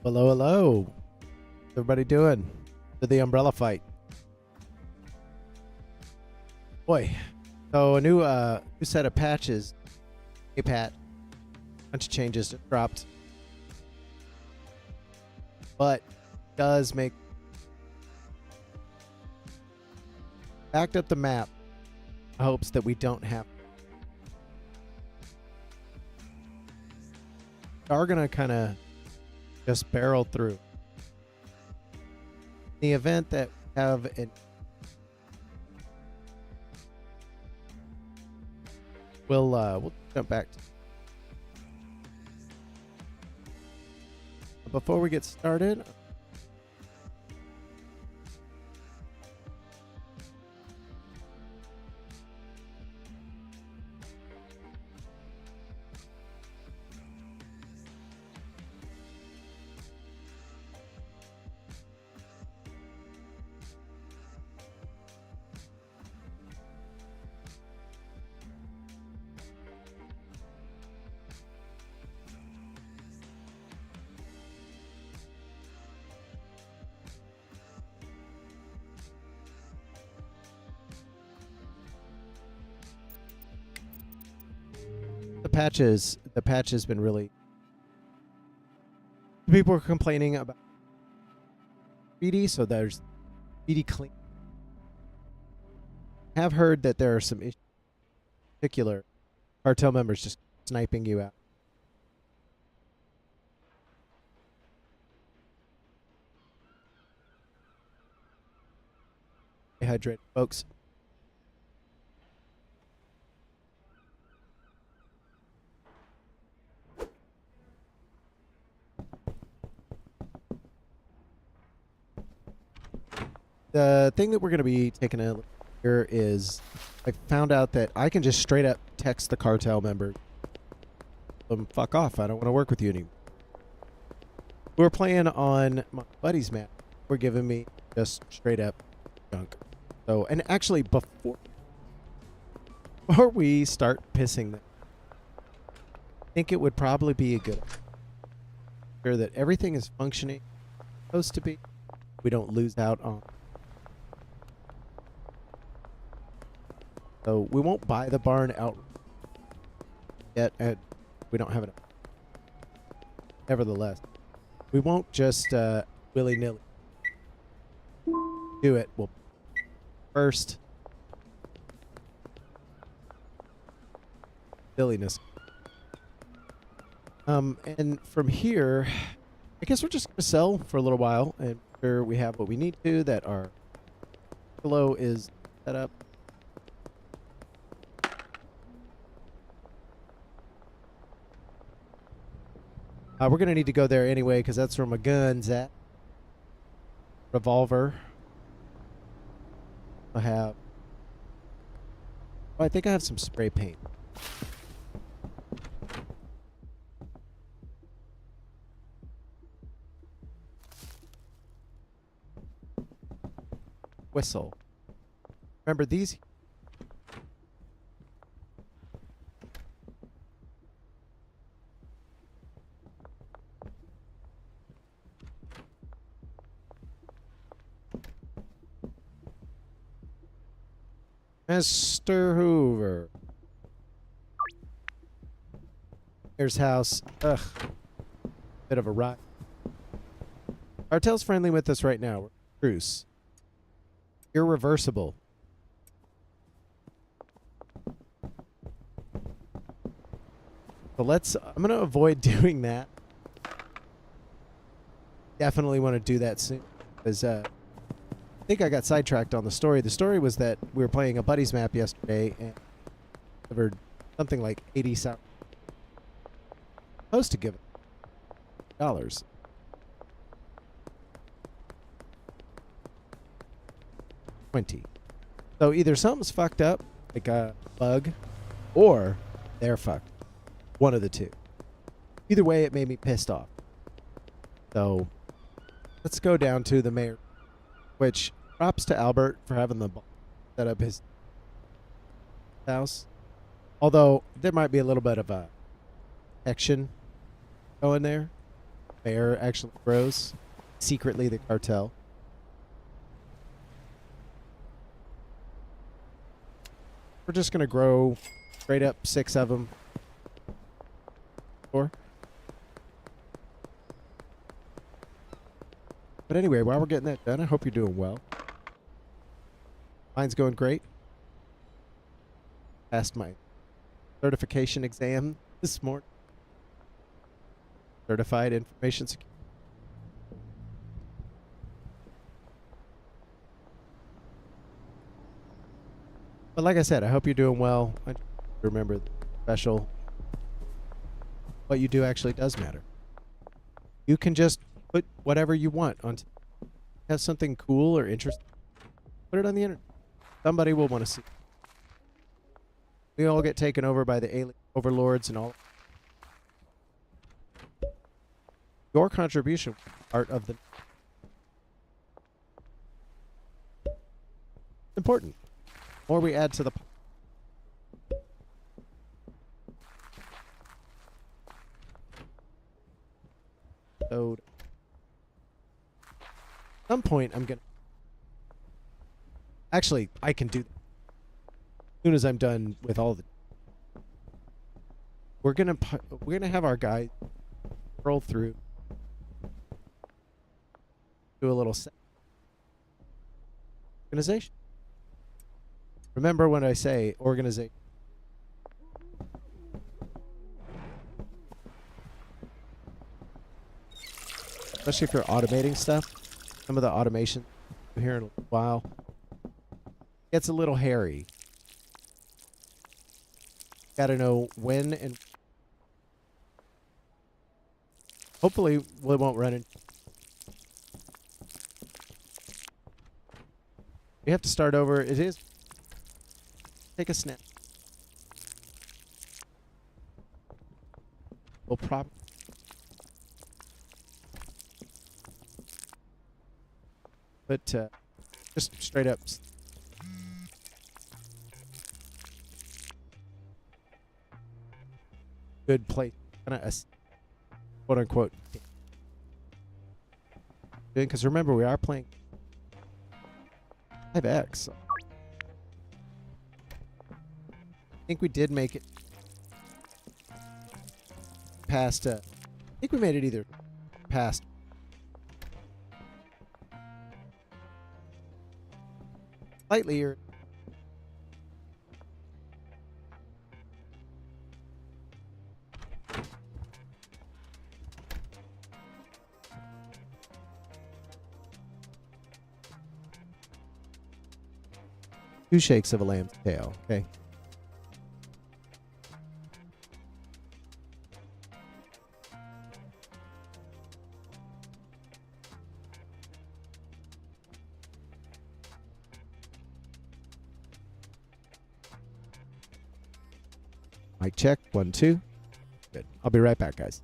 Hello, hello. How's everybody doing? To the umbrella fight. Boy. So a new set of patches. Hey Pat. Bunch of changes just dropped. But does make backed up the map in hopes that we don't have are gonna kinda just barrel through. The event that we have an we'll jump back to before we get started. The patch has been really, people are complaining about speedy, so there's speedy clean. I have heard that there are some issues, in particular cartel members just sniping you out. Stay hydrated, folks. The thing that we're going to be taking a look here is I found out that I can just straight up text the cartel member. Fuck off. I don't want to work with you anymore. We're playing on my buddy's map. We're giving me just straight up junk. So, and actually before we start pissing them, I think it would probably be a good sure that everything is functioning supposed to be. We don't lose out on. So we won't buy the barn out yet, and we don't have it. Nevertheless, we won't just willy-nilly do it. We'll first silliness. And from here, I guess we're just gonna sell for a little while and make sure we have what we need to, that our flow is set up. We're going to need to go there anyway because that's where my gun's at. Revolver. I have... Oh, I think I have some spray paint. Whistle. Remember these... Mr. Hoover. Here's house. Ugh. Bit of a rot. Cartel's friendly with us right now. Bruce. Irreversible. So I'm going to avoid doing that. Definitely want to do that soon. Because, I think I got sidetracked on the story. The story was that we were playing a buddy's map yesterday and delivered something like 80 sound. Supposed to give it $. 20. So either something's fucked up, like a bug, or they're fucked. One of the two. Either way, it made me pissed off. So let's go down to the mayor. Which props to Albert for having the set up his house. Although there might be a little bit of a action going there. bear actually grows. Secretly the cartel. We're just going to grow straight up 6 of them. 4. But anyway, while we're getting that done, I hope you're doing well. Mine's going great. Passed my certification exam this morning. Certified information security. But like I said, I hope you're doing well. Remember, special. What you do actually does matter. You can just put whatever you want on. Have something cool or interesting. Put it on the internet. Somebody will want to see. We all get taken over by the alien overlords and all. Your contribution, part of the important. The more we add to the so at some point I'm gonna actually I can do that. As soon as I'm done with all the we're gonna have our guy roll through, do a little organization. Remember when I say organization, especially if you're automating stuff, some of the automation here in a while gets a little hairy. Got to know when and hopefully we won't run into. We have to start over. It is. Take a snap. We'll probably. But just straight up. Good place. Kind of a quote unquote. Because remember, we are playing 5X. I think we did make it past. I think we made it either past. Slightly or. Two shakes of a lamb's tail, okay? Mic check, 1, 2. Good. I'll be right back, guys.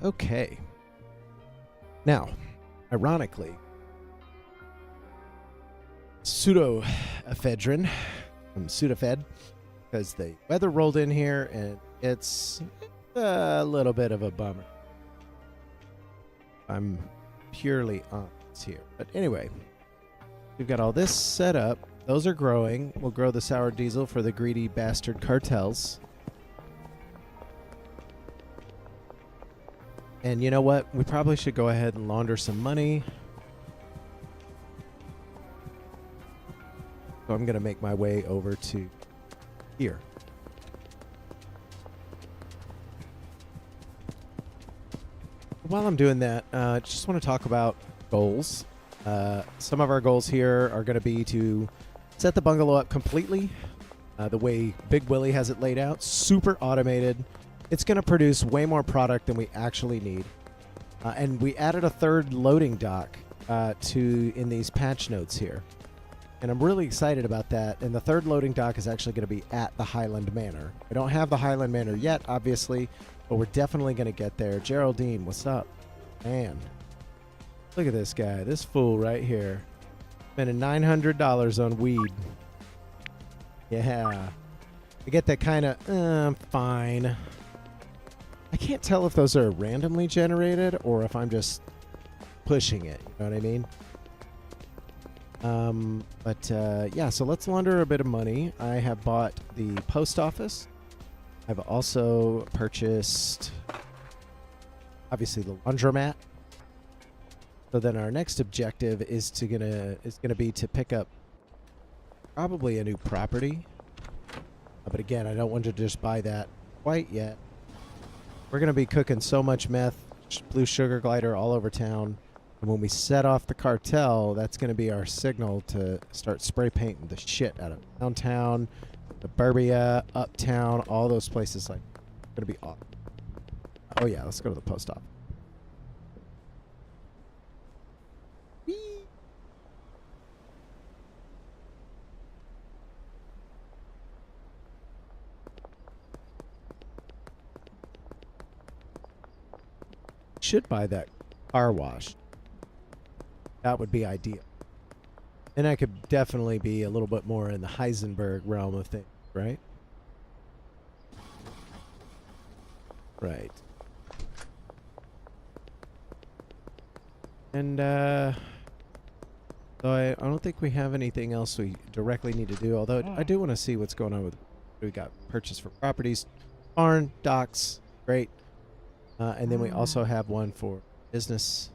Okay. Now, ironically, pseudoephedrine from Sudafed, because the weather rolled in here and it's a little bit of a bummer. I'm purely honest here. But anyway, we've got all this set up. Those are growing. We'll grow the sour diesel for the greedy bastard cartels. And you know what? We probably should go ahead and launder some money. So I'm going to make my way over to here. While I'm doing that, just want to talk about goals. Some of our goals here are going to be to set the bungalow up completely the way Big Willie has it laid out. Super automated. It's going to produce way more product than we actually need. And we added a third loading dock in these patch notes here. And I'm really excited about that. And the third loading dock is actually going to be at the Highland Manor. I don't have the Highland Manor yet, obviously, but we're definitely going to get there. Geraldine, what's up? Man, look at this guy. This fool right here. Spending $900 on weed. Yeah. I get that kind of, fine. I can't tell if those are randomly generated or if I'm just pushing it. You know what I mean? Yeah, so let's launder a bit of money. I have bought the post office. I've also purchased, obviously, the laundromat. So then our next objective is gonna be to pick up probably a new property. But again, I don't want to just buy that quite yet. We're going to be cooking so much meth, blue sugar glider all over town. And when we set off the cartel, that's going to be our signal to start spray painting the shit out of downtown, suburbia, uptown, all those places. Like, going to be awesome. Oh yeah, let's go to the post office. Should buy that car wash. That would be ideal. And I could definitely be a little bit more in the Heisenberg realm of things, right? Right. And so I don't think we have anything else we directly need to do, although I do want to see what's going on with we got purchase for properties, barn, docks, great. And then we also have one for business.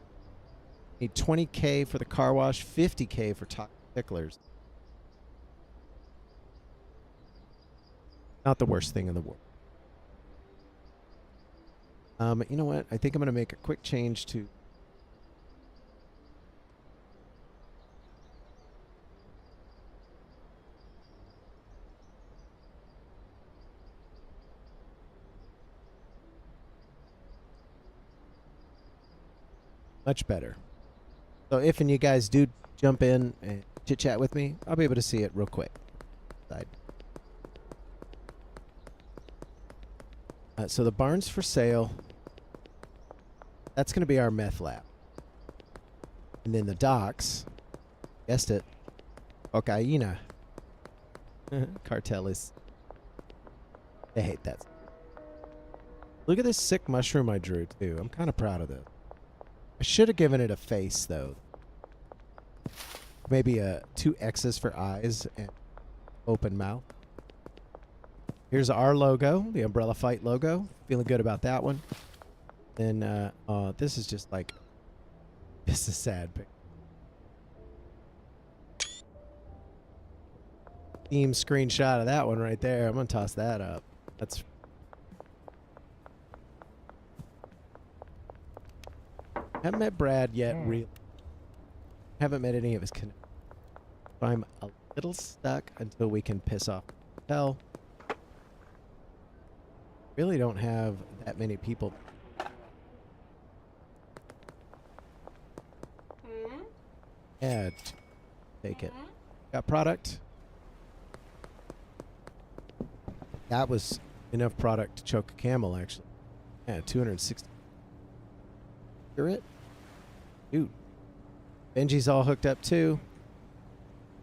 Need $20K for the car wash, $50K for taco ticklers. Not the worst thing in the world. You know what? I think I'm going to make a quick change to much better. So if and you guys do jump in and chit chat with me, I'll be able to see it real quick. So the barn's for sale. That's going to be our meth lab. And then the docks, guessed it, cocaína. Cartel is. They hate that. Look at this sick mushroom I drew too. I'm kind of proud of this. I should have given it a face, though. Maybe 2 X's for eyes and open mouth. Here's our logo, the Umbrella Fight logo. Feeling good about that one. Then, this is just like... This is sad. Team screenshot of that one right there. I'm going to toss that up. That's... Haven't met Brad yet, really. Haven't met any of his connections. So I'm a little stuck until we can piss off the hotel. Really don't have that many people. Yeah, take it. Got product. That was enough product to choke a camel, actually. Yeah, 260. Hear it? Dude. Benji's all hooked up too.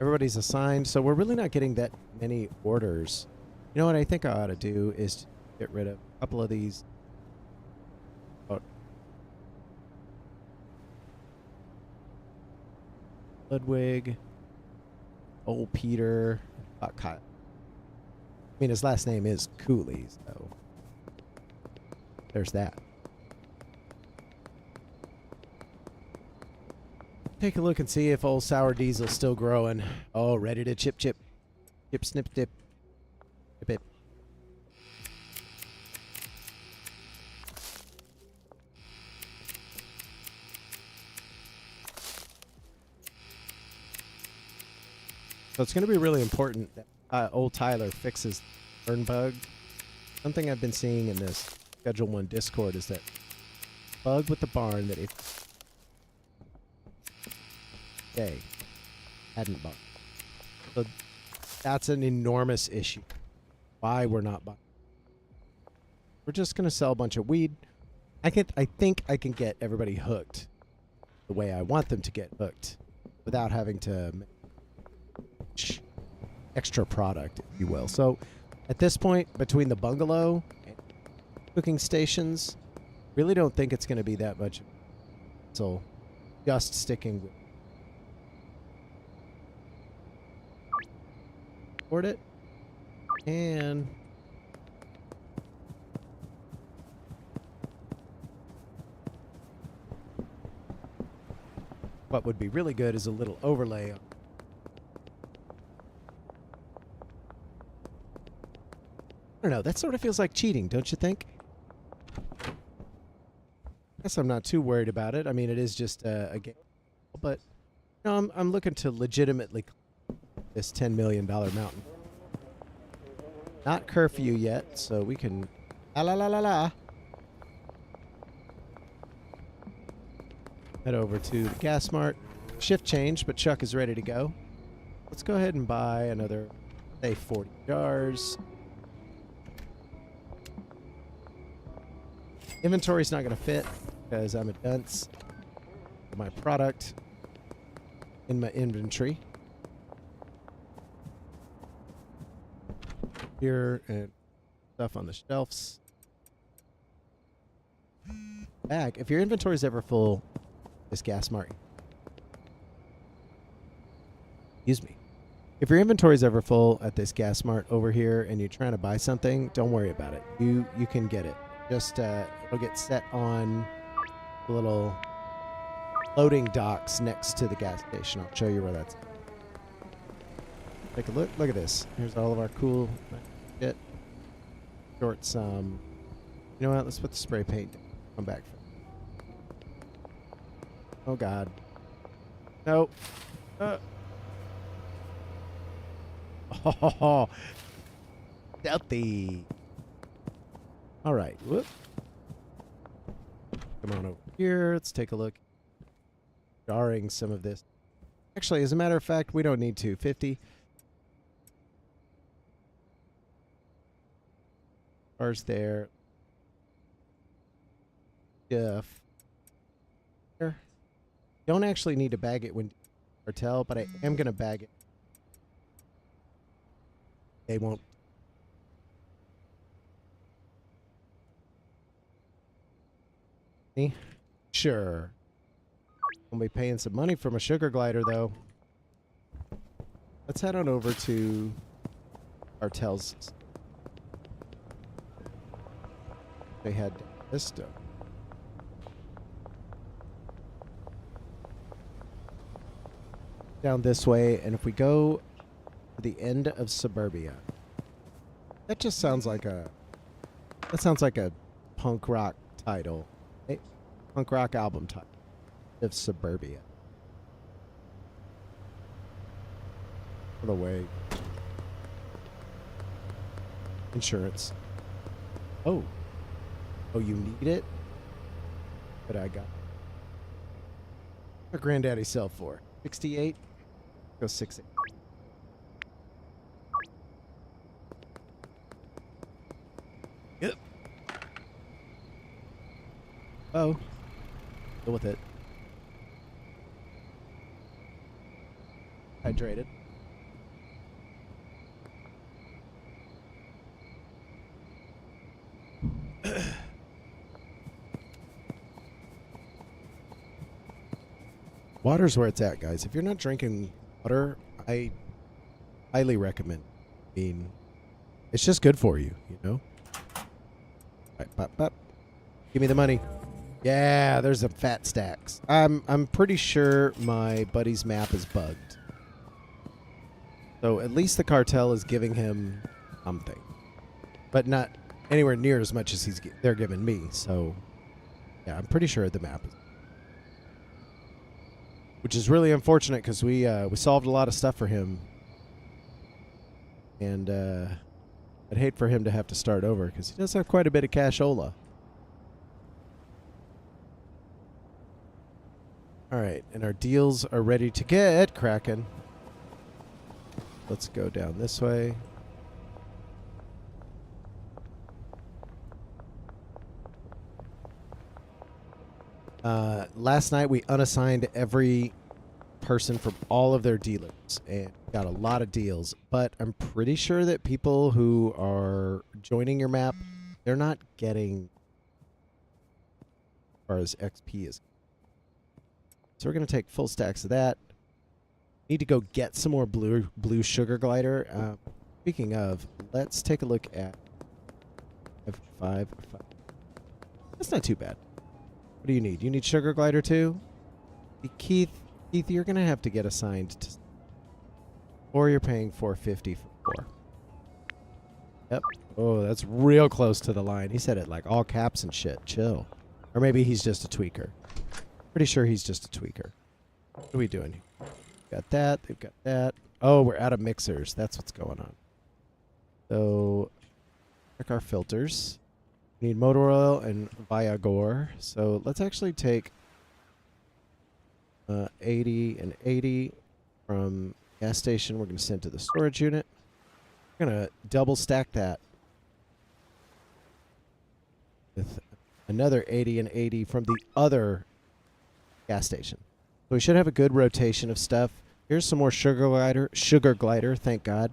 Everybody's assigned, so we're really not getting that many orders. You know what I think I ought to do is get rid of a couple of these. Ludwig, old Peter, Kyle. I mean, his last name is Cooley, so there's that. Take a look and see if old Sour Diesel's still growing. Oh, ready to chip, chip. Chip, snip, dip. Chip it. So it's going to be really important that old Tyler fixes the burn bug. Something I've been seeing in this Schedule 1 Discord is that bug with the barn that if they hadn't bought. So that's an enormous issue. Why we're not buying. We're just going to sell a bunch of weed. I think I can get everybody hooked the way I want them to get hooked without having to make extra product, if you will. So at this point, between the bungalow and cooking stations, really don't think it's going to be that much. So just sticking with it. And what would be really good is a little overlay. I don't know. That sort of feels like cheating, don't you think? I guess I'm not too worried about it. I mean, it is just a game, but no, I'm looking to legitimately this $10 million mountain. Not curfew yet, so we can la. Head over to the gas mart. Shift change, but Chuck is ready to go. Let's go ahead and buy another, say, 40 jars. Inventory's not going to fit because I'm a dunce. My product in my inventory. Here and stuff on the shelves. Bag. If your inventory's ever full, this gas mart. Excuse me. If your inventory's ever full at this gas mart over here and you're trying to buy something, don't worry about it. You can get it. Just it'll get set on the little loading docks next to the gas station. I'll show you where that's at. Take a look. Look at this. Here's all of our cool shit. Short some. You know what? Let's put the spray paint down. Come back. Oh God. Nope. Oh, stealthy. All right. Whoop. Come on over here. Let's take a look. Jarring some of this. Actually, as a matter of fact, we don't need to. 50. Bars there. Stuff. There. Don't actually need to bag it when cartel, but I am going to bag it. They won't. Sure. I'll be paying some money for my sugar glider, though. Let's head on over to cartels. They had this stuff. Down this way, and if we go to the end of suburbia, that just sounds like a punk rock title. Punk rock album title of suburbia. Put away. Insurance. Oh, you need it? But I got what granddaddy sell for? 68? Go 68. Yep. Oh. Deal with it. Hydrated. Water's where it's at, guys. If you're not drinking water, I highly recommend. I mean, it's just good for you, you know? Right, pop, pop. Give me the money. Yeah, there's some fat stacks. I'm pretty sure my buddy's map is bugged. So at least the cartel is giving him something. But not anywhere near as much as they're giving me. So, yeah, I'm pretty sure the map is. Which is really unfortunate because we solved a lot of stuff for him. And I'd hate for him to have to start over because he does have quite a bit of cashola. All right, and our deals are ready to get cracking. Let's go down this way. Last night we unassigned every person from all of their dealers and got a lot of deals, but I'm pretty sure that people who are joining your map, they're not getting as far as XP is. So we're going to take full stacks of that. Need to go get some more blue sugar glider. Speaking of, let's take a look at 5. That's not too bad. What do you need? You need sugar glider too? Keith, you're going to have to get assigned to, or you're paying $450 for 4. Yep. Oh, that's real close to the line. He said it like all caps and shit. Chill. Or maybe he's just a tweaker. Pretty sure he's just a tweaker. What are we doing? Got that. They've got that. Oh, we're out of mixers. That's what's going on. So, check our filters. We need motor oil and Viagra. So let's actually take 80 and 80 from gas station. We're going to send to the storage unit. We're going to double stack that with another 80 and 80 from the other gas station. So we should have a good rotation of stuff. Here's some more sugar glider, thank God.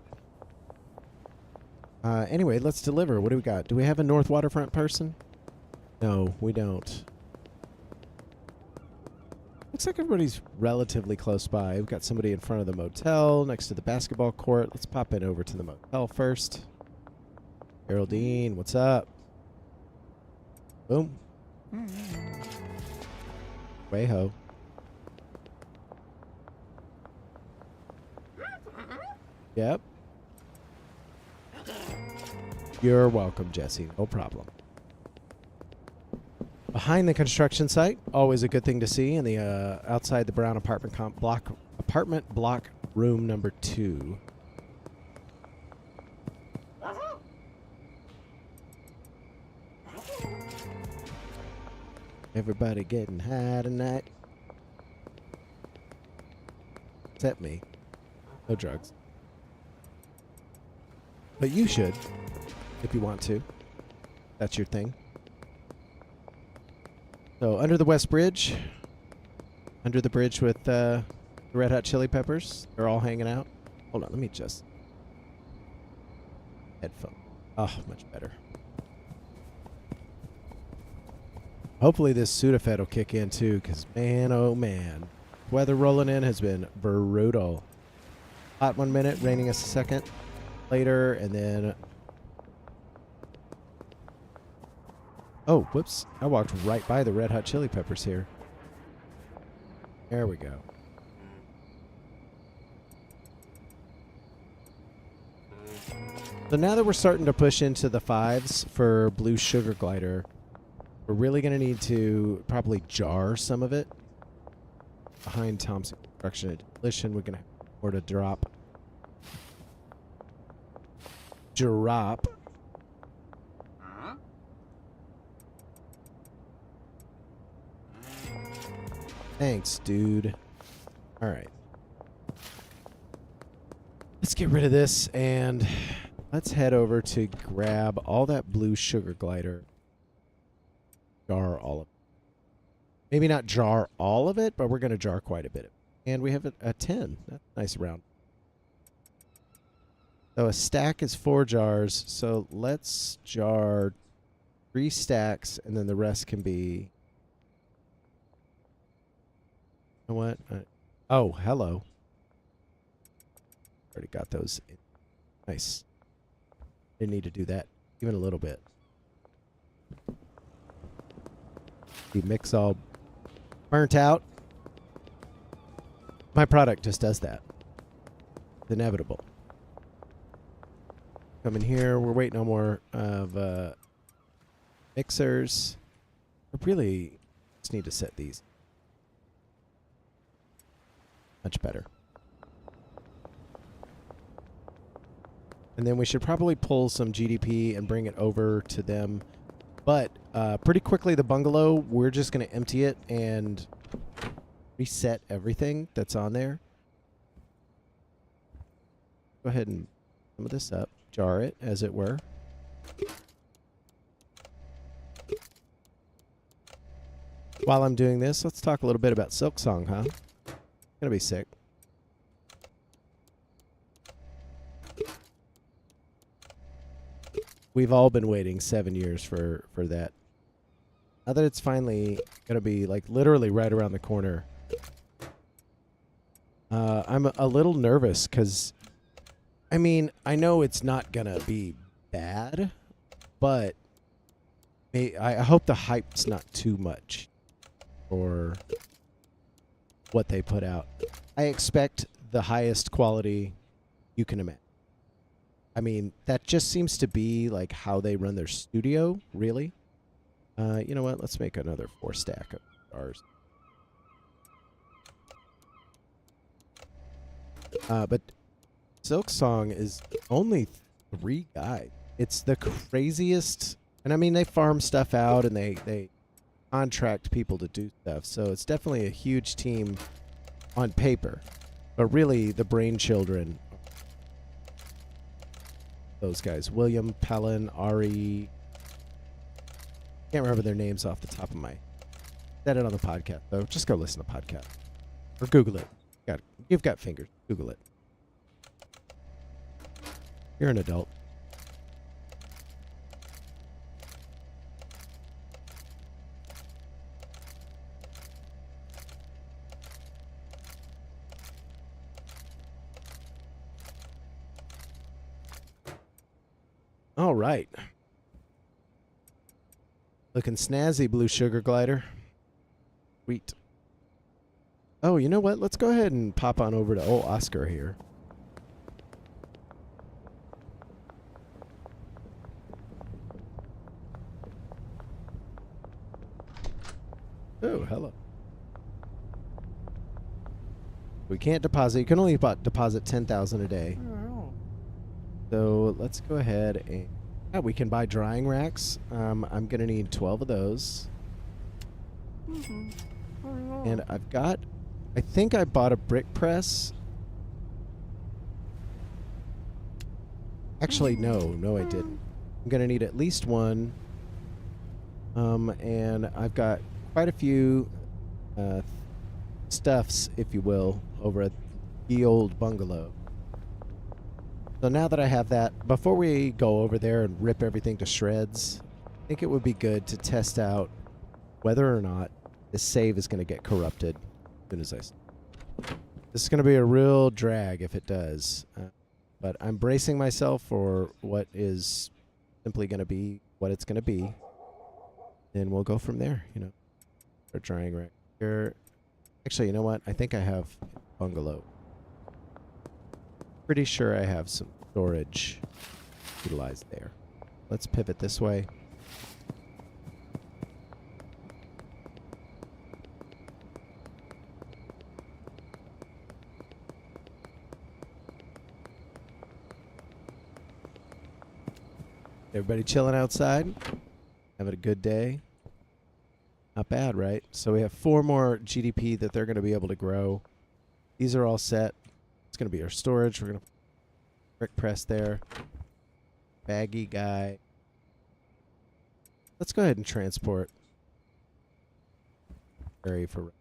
Anyway, let's deliver. What do we got? Do we have a North Waterfront person? No, we don't. Looks like everybody's relatively close by. We've got somebody in front of the motel next to the basketball court. Let's pop in over to the motel first. Geraldine, what's up? Boom. Way ho. Yep. You're welcome, Jesse. No problem. Behind the construction site, always a good thing to see. In the outside the brown apartment block room number 2. Everybody getting high tonight. Except me. No drugs. But you should, if you want to. That's your thing. So, under the West Bridge. Under the bridge with the Red Hot Chili Peppers. They're all hanging out. Hold on, let me just... Headphone. Oh, much better. Hopefully this Sudafed will kick in too, because man, oh man. Weather rolling in has been brutal. Hot 1 minute, raining us a second later, and then... Oh, whoops. I walked right by the Red Hot Chili Peppers here. There we go. So now that we're starting to push into the 5s for blue sugar glider, we're really going to need to probably jar some of it. Behind Thompson Construction and Demolition, we're going to have more to drop. Thanks, dude. All right. Let's get rid of this and let's head over to grab all that blue sugar glider. Jar all of it. Maybe not jar all of it, but we're going to jar quite a bit. And we have a 10. That's nice round. So a stack is 4 jars. So let's jar 3 stacks, and then the rest can be... know what? Oh, hello. Already got those in. Nice. Didn't need to do that even a little bit. The mix all burnt out. My product just does that. It's inevitable. Come in here. We're waiting on more of mixers. I really just need to set these much better. And then we should probably pull some GDP and bring it over to them. But pretty quickly, the bungalow, we're just going to empty it and reset everything that's on there. Go ahead and some of this up. Jar it, as it were. While I'm doing this, let's talk a little bit about Silksong, huh? Gonna be sick. We've all been waiting 7 years for that. Now that it's finally gonna be like literally right around the corner, I'm a little nervous because, I mean, I know it's not gonna be bad, but I hope the hype's not too much for what they put out. I expect the highest quality you can imagine. I mean, that just seems to be like how they run their studio, really. You know what? Let's make another 4 stack of ours. But Silksong is only 3 guys. It's the craziest. And I mean, they farm stuff out and they contract people to do stuff. So it's definitely a huge team on paper. But really, the brain children, those guys. William, Pellin, Ari. Can't remember their names off the top of my. Said it on the podcast, though. Just go listen to the podcast. Or Google it. You've got fingers. Google it. You're an adult. All right. Looking snazzy, Blue Sugar Glider. Sweet. Oh, you know what? Let's go ahead and pop on over to old Oscar here. Oh, hello. We can't deposit. You can only deposit 10,000 a day. Oh. So let's go ahead and we can buy drying racks. I'm gonna need 12 of those. And I think I bought a brick press. Actually, no, I didn't. I'm gonna need at least one. And I've got quite a few stuffs, if you will, over at the old bungalow. So now that I have that, before we go over there and rip everything to shreds, I think it would be good to test out whether or not this save is going to get corrupted as soon as This is going to be a real drag if it does. But I'm bracing myself for what is simply going to be what it's going to be. Then we'll go from there, you know. Our drying rack here. Actually, you know what? I think I have bungalow. Pretty sure I have some storage utilized there. Let's pivot this way. Everybody chilling outside? Having a good day? Not bad, right? So we have 4 more GDP that they're going to be able to grow. These are all set. It's going to be our storage. We're going to brick press there. Baggy guy. Let's go ahead and transport. For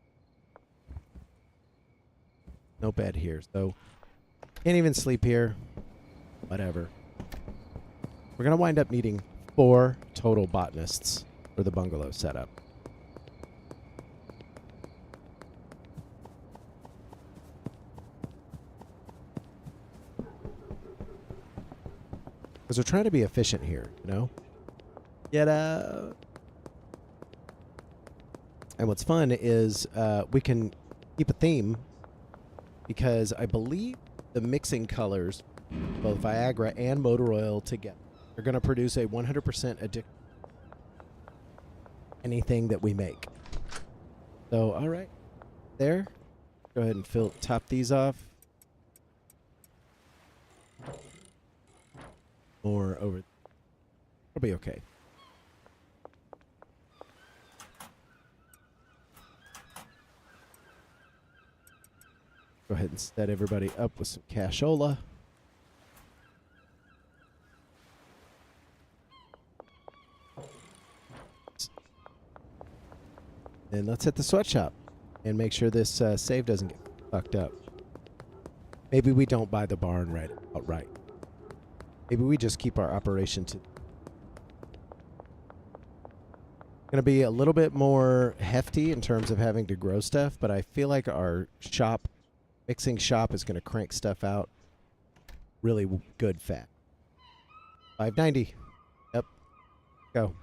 no bed here, so can't even sleep here. Whatever. We're going to wind up needing 4 total botanists for the bungalow setup. Because we're trying to be efficient here, you know? And what's fun is we can keep a theme because I believe the mixing colors, both Viagra and motor oil together, are going to produce a 100% addiction anything that we make. So, all right. There. Go ahead and top these off. Or over. It'll be okay. Go ahead and set everybody up with some cashola. And let's hit the sweatshop and make sure this save doesn't get fucked up. Maybe we don't buy the barn outright. Maybe we just keep our operation to... Going to be a little bit more hefty in terms of having to grow stuff, but I feel like our mixing shop is going to crank stuff out really good fat. 590. Yep. Go.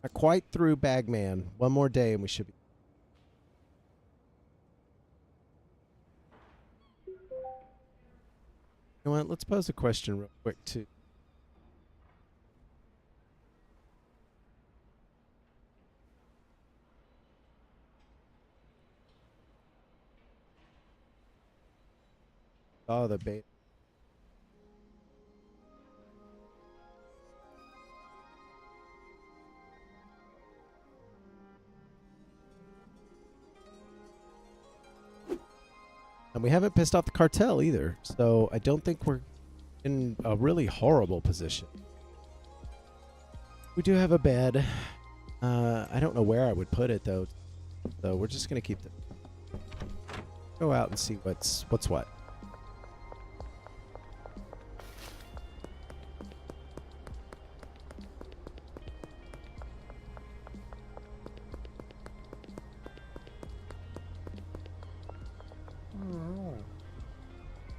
Not quite through Bagman. One more day and we should be... You know what? Let's pose a question real quick too. Oh, the bait. And we haven't pissed off the cartel either, so I don't think we're in a really horrible position. We do have a bed. I don't know where I would put it though, so we're just gonna keep go out and see what's what.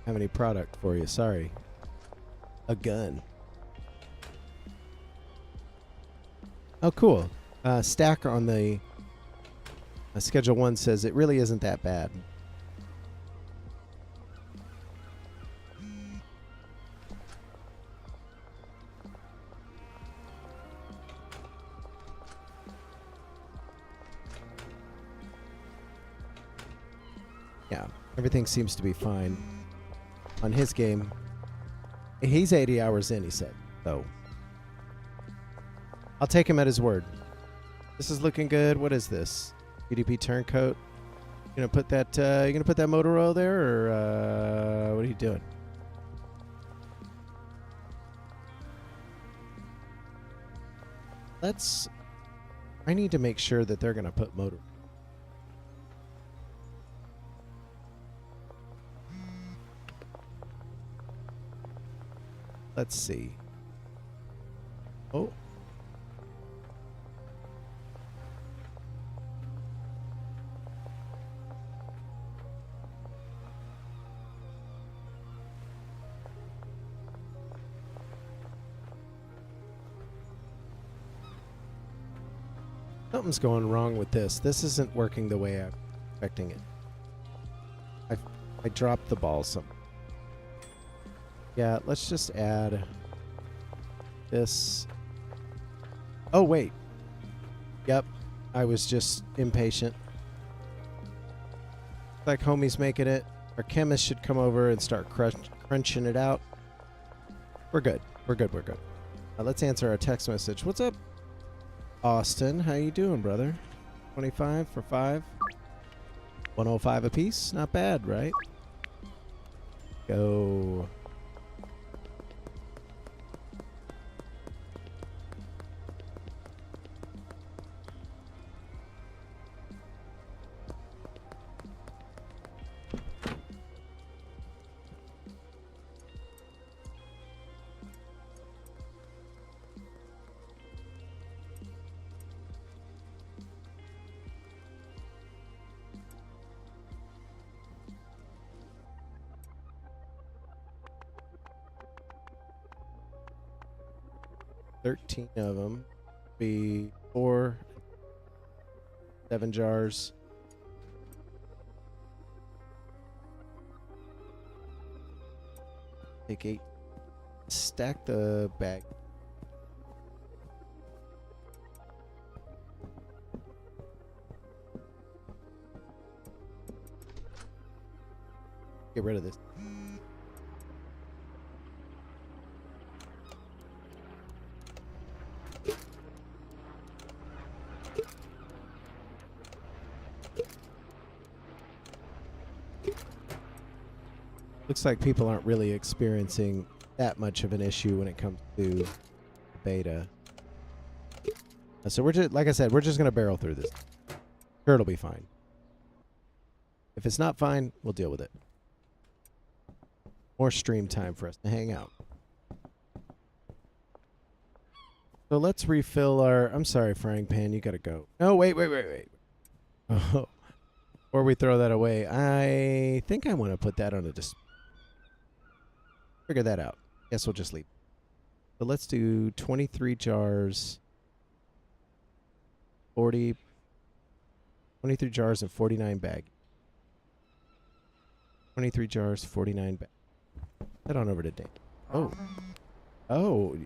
Have any product for you? Sorry. A gun. Oh, cool. Stack on the Schedule 1 says it really isn't that bad. Yeah, everything seems to be fine on his game. He's 80 hours in, he said. So I'll take him at his word. This is looking good. What is this? UDP turncoat. You gonna put that motor oil there, or what are you doing? I need to make sure that they're gonna put motor. Let's see. Oh. Something's going wrong with this. This isn't working the way I'm expecting it. I dropped the ball somewhere. Yeah, let's just add this. Oh, wait. Yep. I was just impatient. Like homie's making it. Our chemist should come over and start crunching it out. We're good. We're good. We're good. Let's answer our text message. What's up, Austin? How you doing, brother? 25 for 5. 105 apiece. Not bad, right? Go. 13 of them. Be 4, 7 jars. Take 8. Stack the bag. Get rid of this. Looks like people aren't really experiencing that much of an issue when it comes to beta. So we're just, like I said, we're just gonna barrel through this. Sure, it'll be fine. If it's not fine, we'll deal with it. More stream time for us to hang out. So let's refill our... I'm sorry, frying pan, you gotta go. No, wait. Oh, or we throw that away. I think I want to put that on a figure that out. Guess we'll just leave. So let's do 23 jars. 23 jars and 49 bag. 23 jars, 49 bag. Head on over to Dan. Oh. Oh.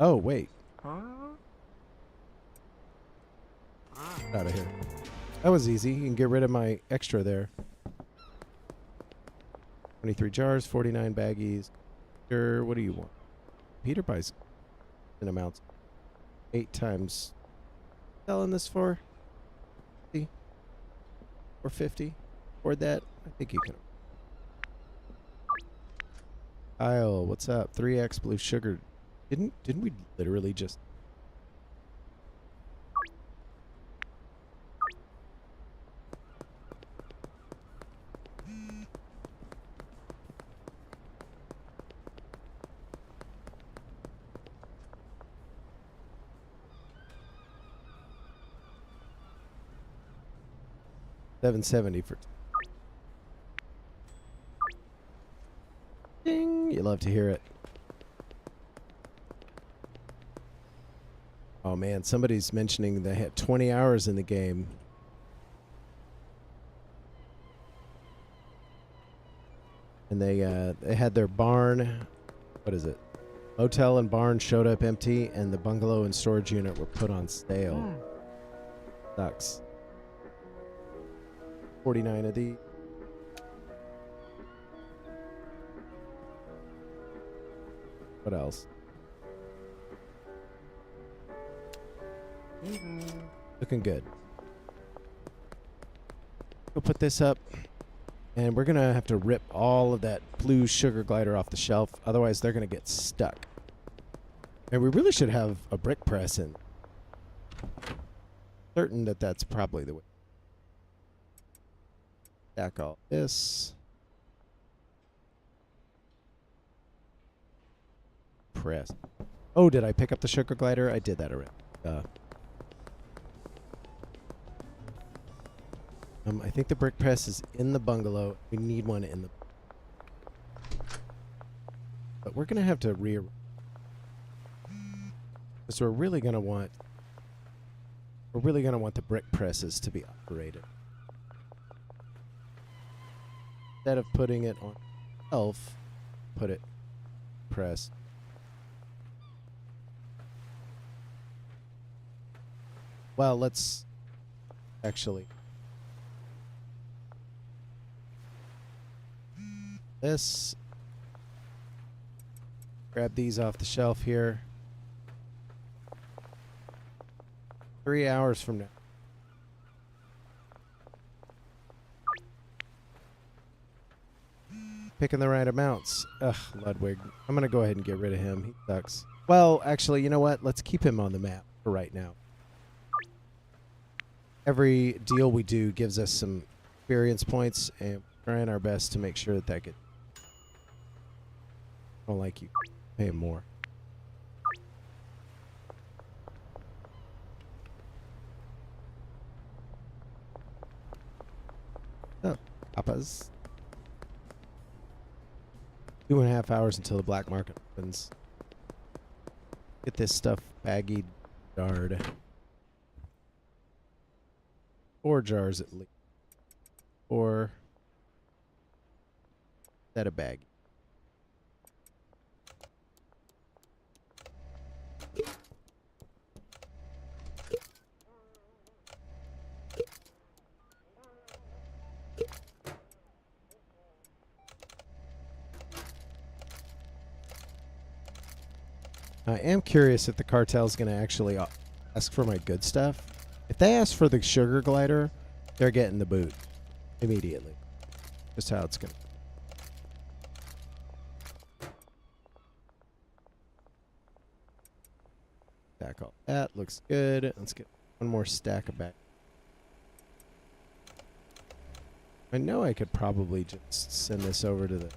Oh, wait. Get out of here. That was easy. You can get rid of my extra there. 23 jars, 49 baggies. Sure, what do you want? Peter buys in amounts. 8 times. Selling this for 50 or 50. Or that. I think you can. Kyle, what's up? 3x blue sugar. Didn't we literally just... $7.70 for... Ding! You love to hear it. Oh man, somebody's mentioning they had 20 hours in the game. And they had their barn, what is it? Motel and barn showed up empty, and the bungalow and storage unit were put on sale. Sucks. 49 of these. What else? Looking good. We'll put this up, and we're gonna have to rip all of that blue sugar glider off the shelf, otherwise they're gonna get stuck. And we really should have a brick press in. Certain that that's probably the way. Stack all this. Press. Oh, did I pick up the sugar glider? I did that already. I think the brick press is in the bungalow. We need one in the... But we're going to have to because we're really going to want... We're really going to want the brick presses to be operated. Instead of putting it on shelf, put it press. Well, let's actually... This. Grab these off the shelf here. 3 hours from now. Picking the right amounts. Ugh, Ludwig. I'm going to go ahead and get rid of him. He sucks. Well, actually, you know what? Let's keep him on the map for right now. Every deal we do gives us some experience points, and we're trying our best to make sure that that gets... I don't like you. Pay him more. Oh, papas. 2.5 hours until the black market opens. Get this stuff baggied, jarred. 4 jars at least. Or set a bag. I am curious if the cartel's going to actually ask for my good stuff. If they ask for the sugar glider, they're getting the boot immediately. Just how it's going to. Stack all that. Looks good. Let's get one more stack of back. I know I could probably just send this over to the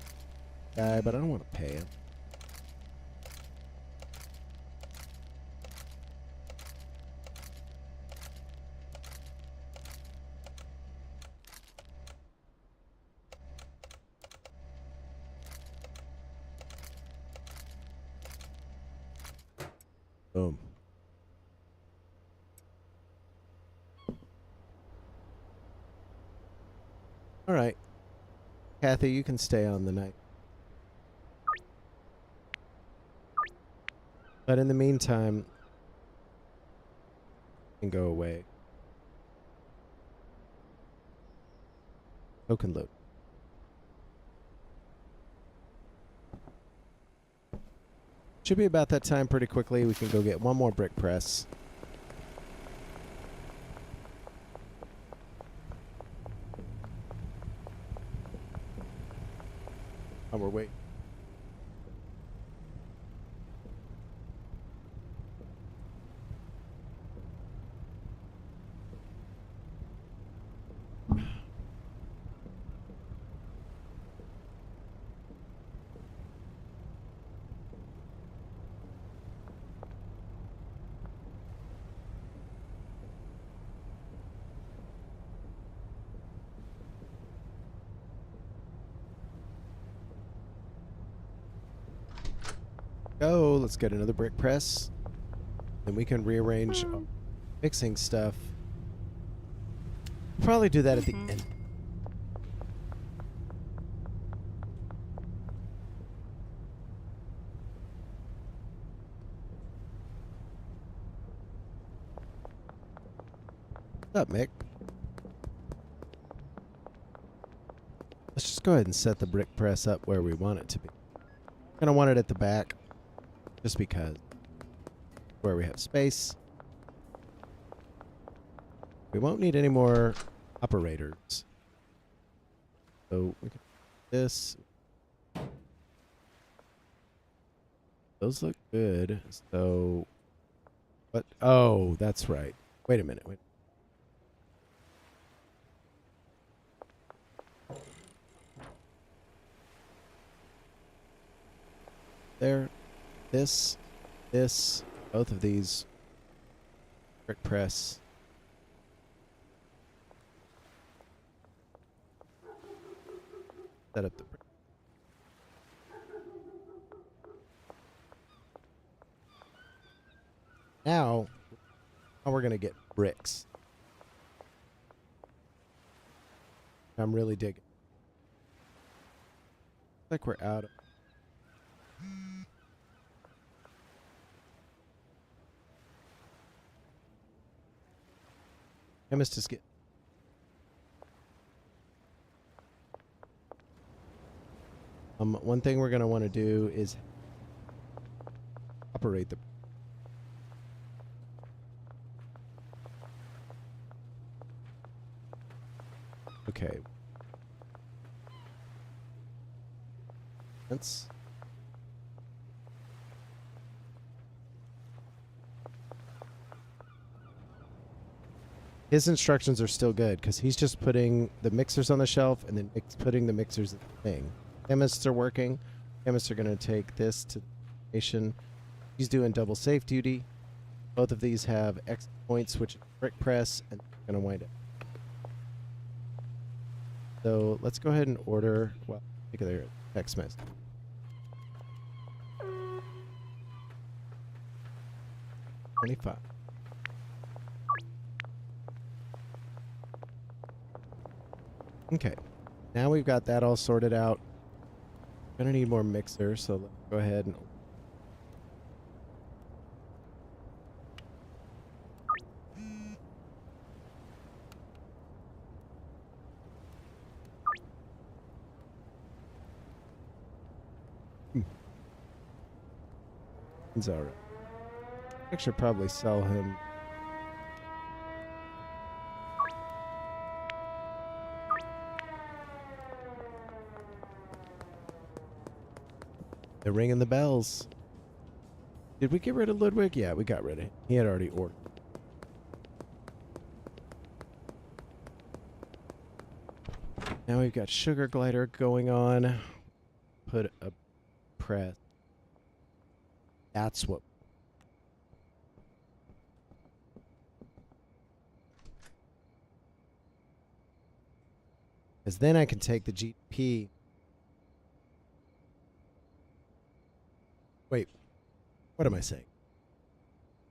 guy, but I don't want to pay him. Boom. All right. Kathy, you can stay on the night. But in the meantime, you can go away. Token load. Should be about that time pretty quickly. We can go get one more brick press. Oh, we're waiting. Go. Let's get another brick press. Then we can rearrange mixing stuff. Probably do that at the end. What's up, Mick? Let's just go ahead and set the brick press up where we want it to be. Gonna want it at the back. Just because where we have space. We won't need any more operators. So we can do this. Those look good. So what? Oh, that's right. Wait a minute. Wait. There. This, both of these, brick press. Set up the brick. Now we're going to get bricks. I'm really digging. Looks like we're out of. Chemist is get. One thing we're gonna want to do is operate the. Okay. That's. His instructions are still good because he's just putting the mixers on the shelf and then putting the mixers in the thing. Chemists are working. Chemists are going to take this to the station. He's doing double safe duty. Both of these have X points, which is brick press, and going to wind up. So let's go ahead and order. Well, take their text message. 25. Okay. Now we've got that all sorted out. Gonna need more mixers, so let's go ahead and it's alright. I should probably sell him. They're ringing the bells. Did we get rid of Ludwig? Yeah, we got rid of him. He had already ordered. Now we've got sugar glider going on. Put a press. That's what. Because then I can take the GP. Wait, what am I saying?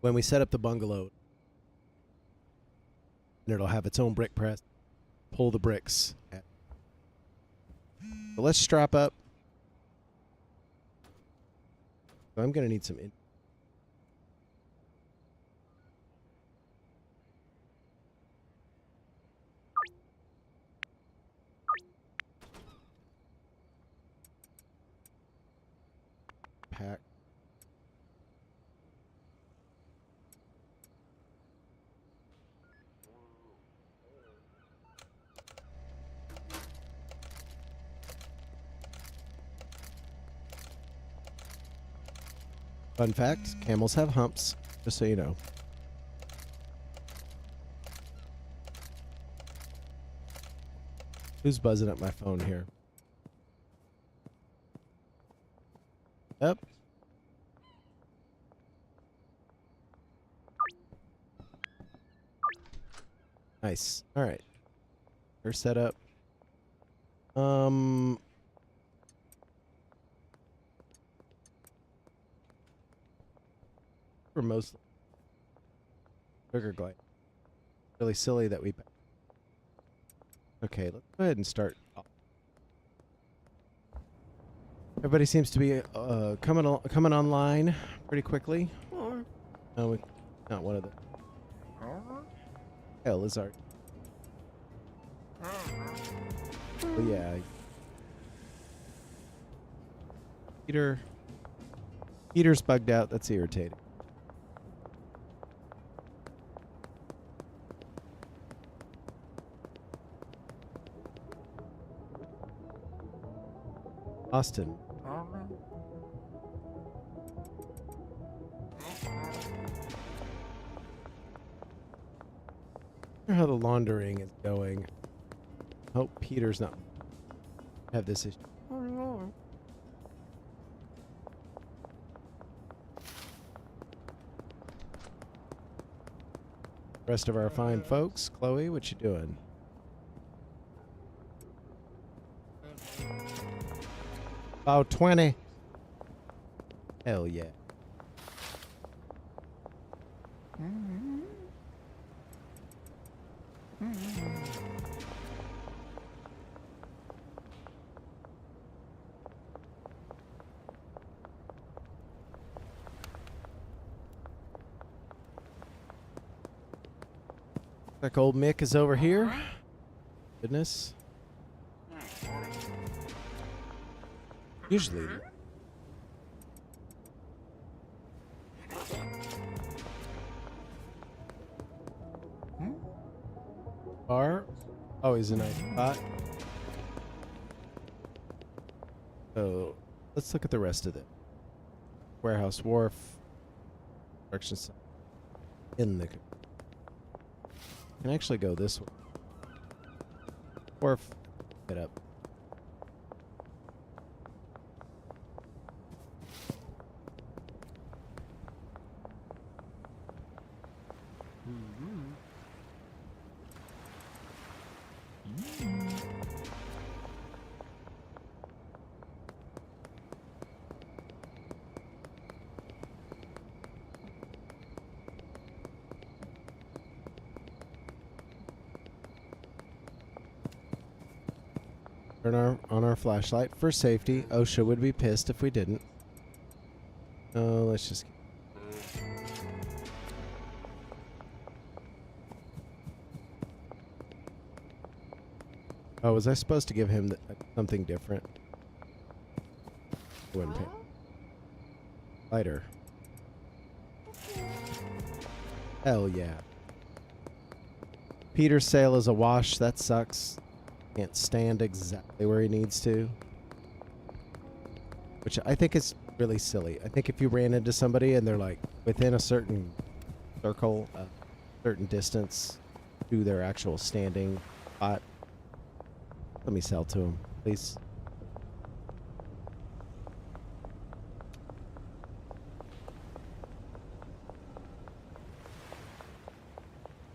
When we set up the bungalow, and it'll have its own brick press, pull the bricks. So let's strap up. So I'm going to need some pack. Fun fact, camels have humps, just so you know. Who's buzzing up my phone here? Yep. Nice. All right. We're set up. We're mostly sugar glide. Really silly that we. Okay, let's go ahead and start. Everybody seems to be coming online pretty quickly. No, not one of them. Hell is our. Oh yeah. Peter's bugged out. That's irritating. Austin. I wonder how the laundering is going. Hope Peter's not have this issue. Rest of our fine folks. Chloe, what you doing? About 20. Hell yeah. Like old Mick is over here. Goodness. Usually. Always a nice spot. So let's look at the rest of it. Warehouse wharf. Construction site. In the. Can actually go this way. Wharf. Get up. Turn on our flashlight for safety. OSHA would be pissed if we didn't. No, let's just. Oh, was I supposed to give him something different? Wouldn't pay. Lighter. Hell yeah. Peter's sale is a wash. That sucks. Can't stand exactly where he needs to. Which I think is really silly. I think if you ran into somebody and they're like within a certain circle, a certain distance to their actual standing spot, let me sell to him, please.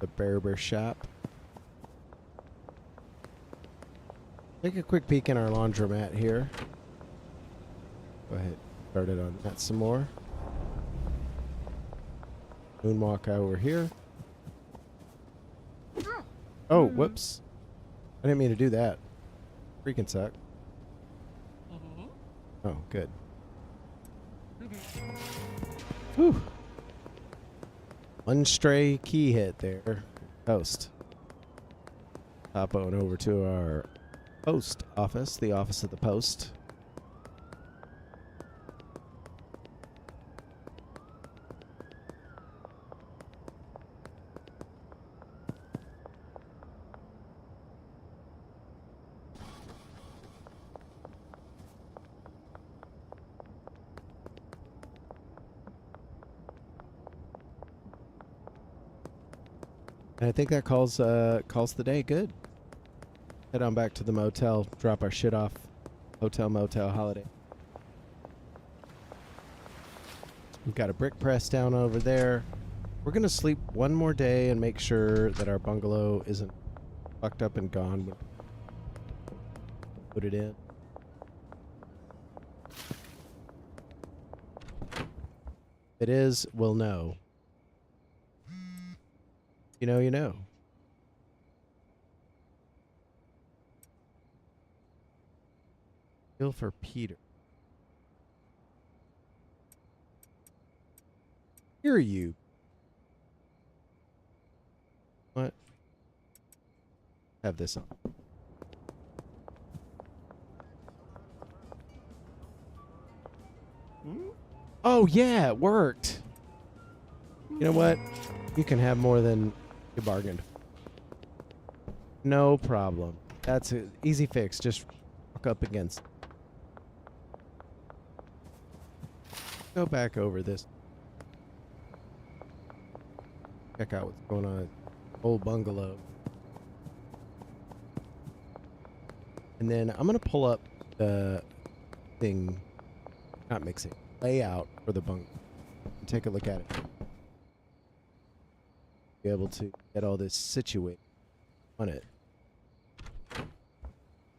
The barber shop. Take a quick peek in our laundromat here. Go ahead, start it on that some more. Moonwalk over here. Oh, whoops. I didn't mean to do that. Freaking suck. Oh, good. Whew. One stray key hit there. Post. Hop on over to our post office, the office of the post. And I think that calls the day good. Head on back to the motel, drop our shit off. Hotel, motel, holiday. We've got a brick press down over there. We're going to sleep one more day and make sure that our bungalow isn't fucked up and gone when we put it in. If it is, we'll know. You know, you know. Feel for Peter. Hear you. What? Have this on. Oh yeah, it worked. You know what? You can have more than you bargained. No problem. That's an easy fix. Just walk up against. Go back over this. Check out what's going on. Old bungalow. And then I'm going to pull up the thing, not mixing, layout for the bungalow. And take a look at it. Be able to get all this situated on it.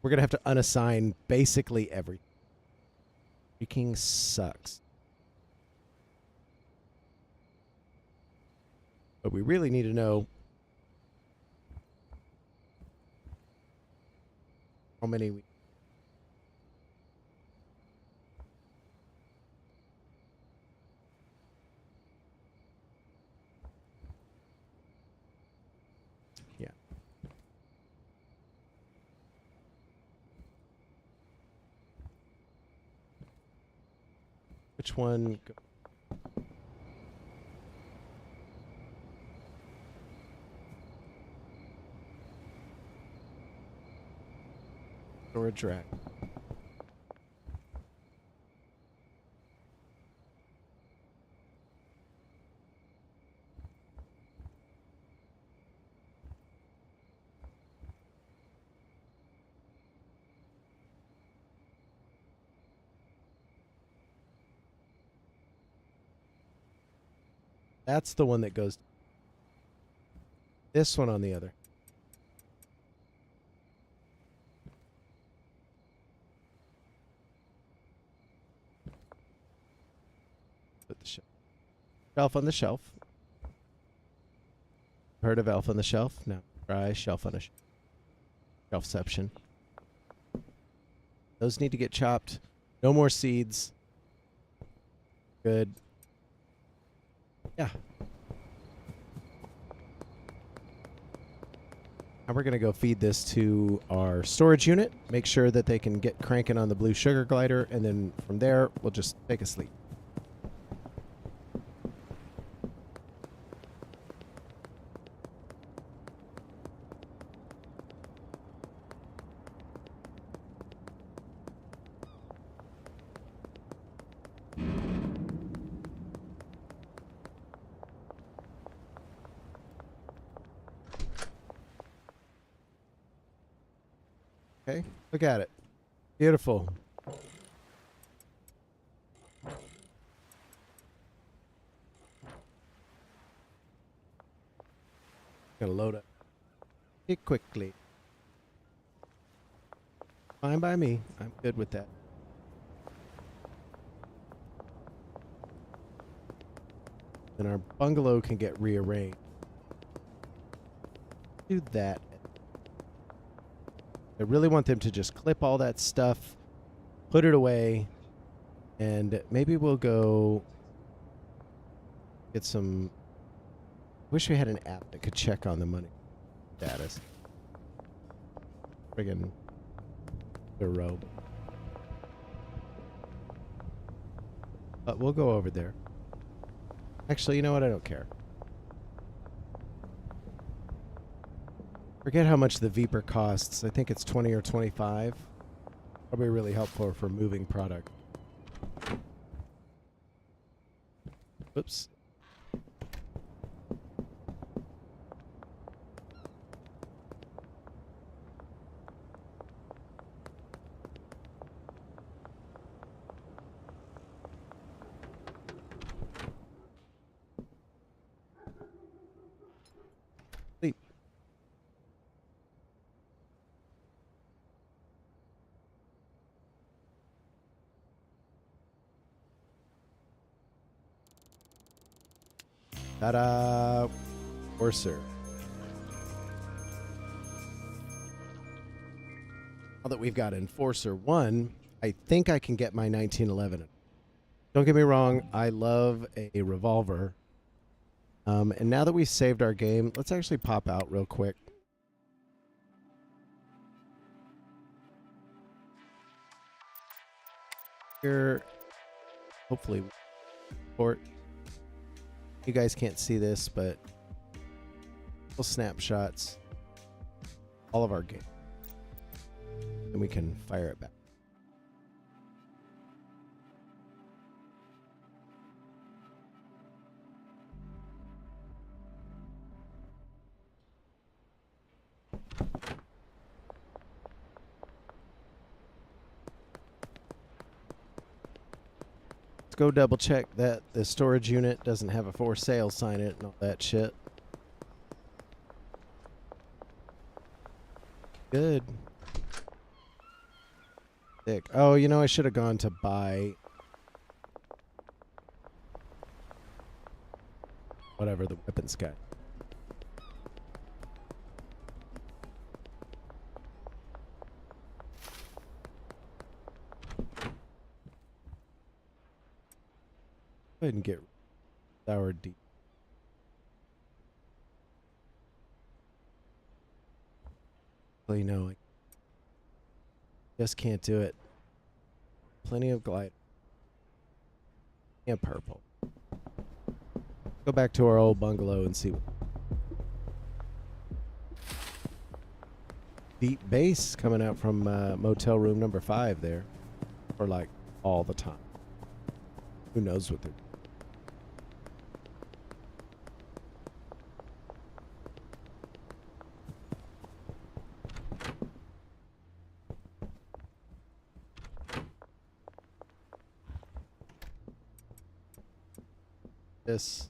We're going to have to unassign basically everything. Freaking sucks. But we really need to know how many we... Yeah. Which one... Storage rack. That's the one that goes. This one on the other. Put the shelf on the shelf. Heard of Elf on the Shelf? No. Try Shelf on a Shelfception. Those need to get chopped. No more seeds. Good. Yeah. Now we're going to go feed this to our storage unit. Make sure that they can get cranking on the blue sugar glider. And then from there, we'll just take a sleep. Okay, look at it. Beautiful. Gonna load up it quickly. Fine by me. I'm good with that. Then our bungalow can get rearranged. Do that. I really want them to just clip all that stuff, put it away, and maybe we'll go get some. Wish we had an app that could check on the money status. Friggin' the robe. But we'll go over there. Actually, you know what? I don't care. Forget how much the Viper costs. I think it's 20 or 25. Probably really helpful for moving product. Oops. Sleep. Ta-da! Enforcer. Now that we've got Enforcer 1, I think I can get my 1911. Don't get me wrong, I love a revolver. And now that we've saved our game, let's actually pop out real quick. Here, hopefully, port. You guys can't see this, but little snapshots, all of our game, and we can fire it back. Let's go double check that the storage unit doesn't have a for sale sign in it and all that shit. Good. Sick. Oh, you know, I should have gone to buy whatever the weapons got. Go ahead and get sour deep. Well, you know, I just can't do it. Plenty of glide. And purple. Go back to our old bungalow and see. Deep bass coming out from motel room number 5 there. For like all the time. Who knows what they're doing. This.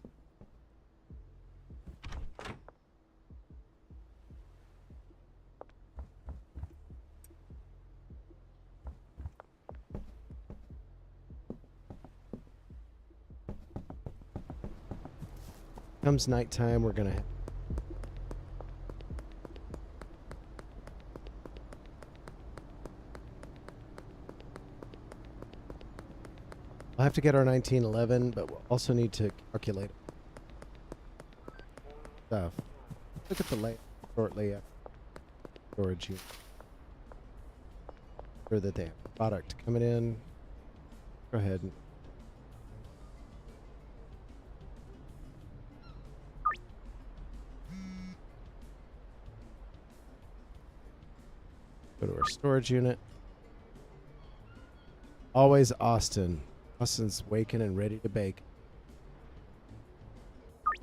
Comes nighttime, we're gonna I'll have to get our 1911, but we'll also need to calculate stuff. Look at the layout shortly after storage unit. Sure that they have product coming in. Go ahead and go to our storage unit. Always Austin. Austin's waking and ready to bake.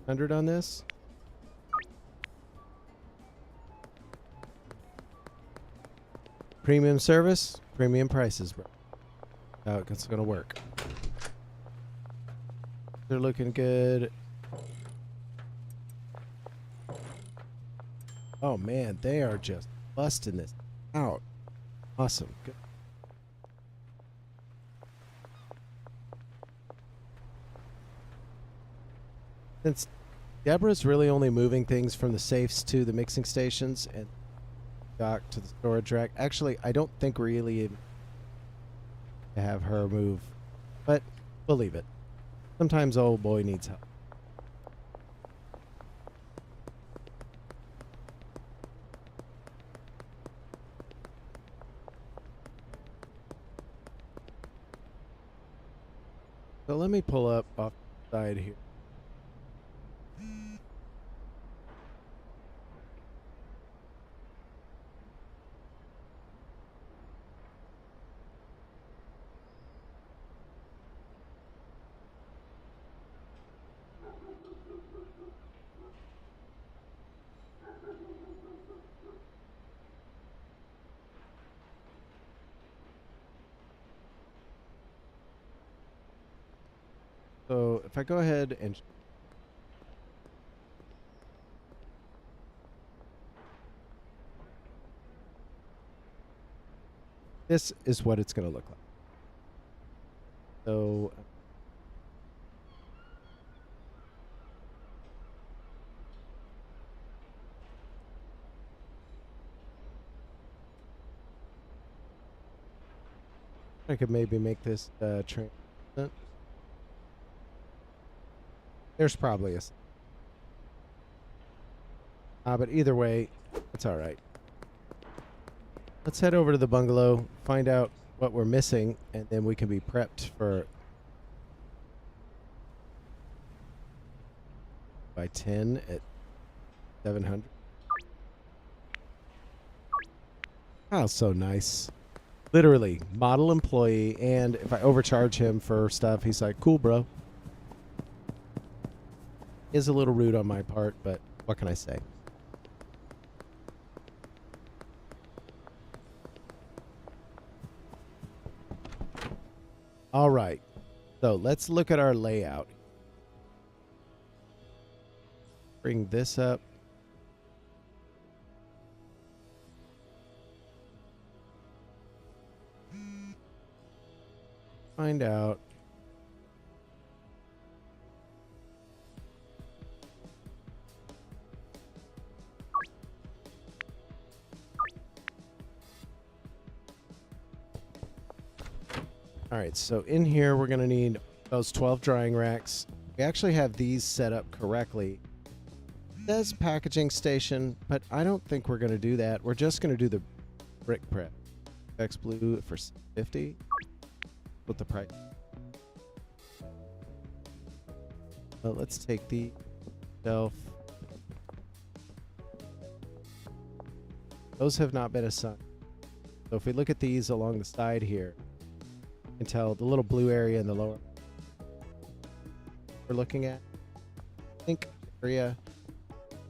100 on this. Premium service, premium prices, bro. How it's gonna work. They're looking good. Oh man, they are just busting this out. Awesome. Good. Since Deborah's really only moving things from the safes to the mixing stations and dock to the storage rack. Actually, I don't think really to have her move, but we'll leave it. Sometimes old boy needs help. So let me pull up off the side here. So if I go ahead and this is what it's going to look like. So I could maybe make this transparent. There's probably a but either way, it's all right. Let's head over to the bungalow, find out what we're missing, and then we can be prepped for by 10 at 700. Oh, so nice. Literally, model employee, and if I overcharge him for stuff, he's like, cool, bro. Is a little rude on my part, but what can I say? All right, so let's look at our layout. Bring this up. Find out. All right, so in here we're going to need those 12 drying racks. We actually have these set up correctly. It says packaging station, but I don't think we're going to do that. We're just going to do the brick prep. X blue for 50. What the price? Well, let's take the shelf. Those have not been assigned. So if we look at these along the side here, you can tell the little blue area in the lower we're looking at. Pink area.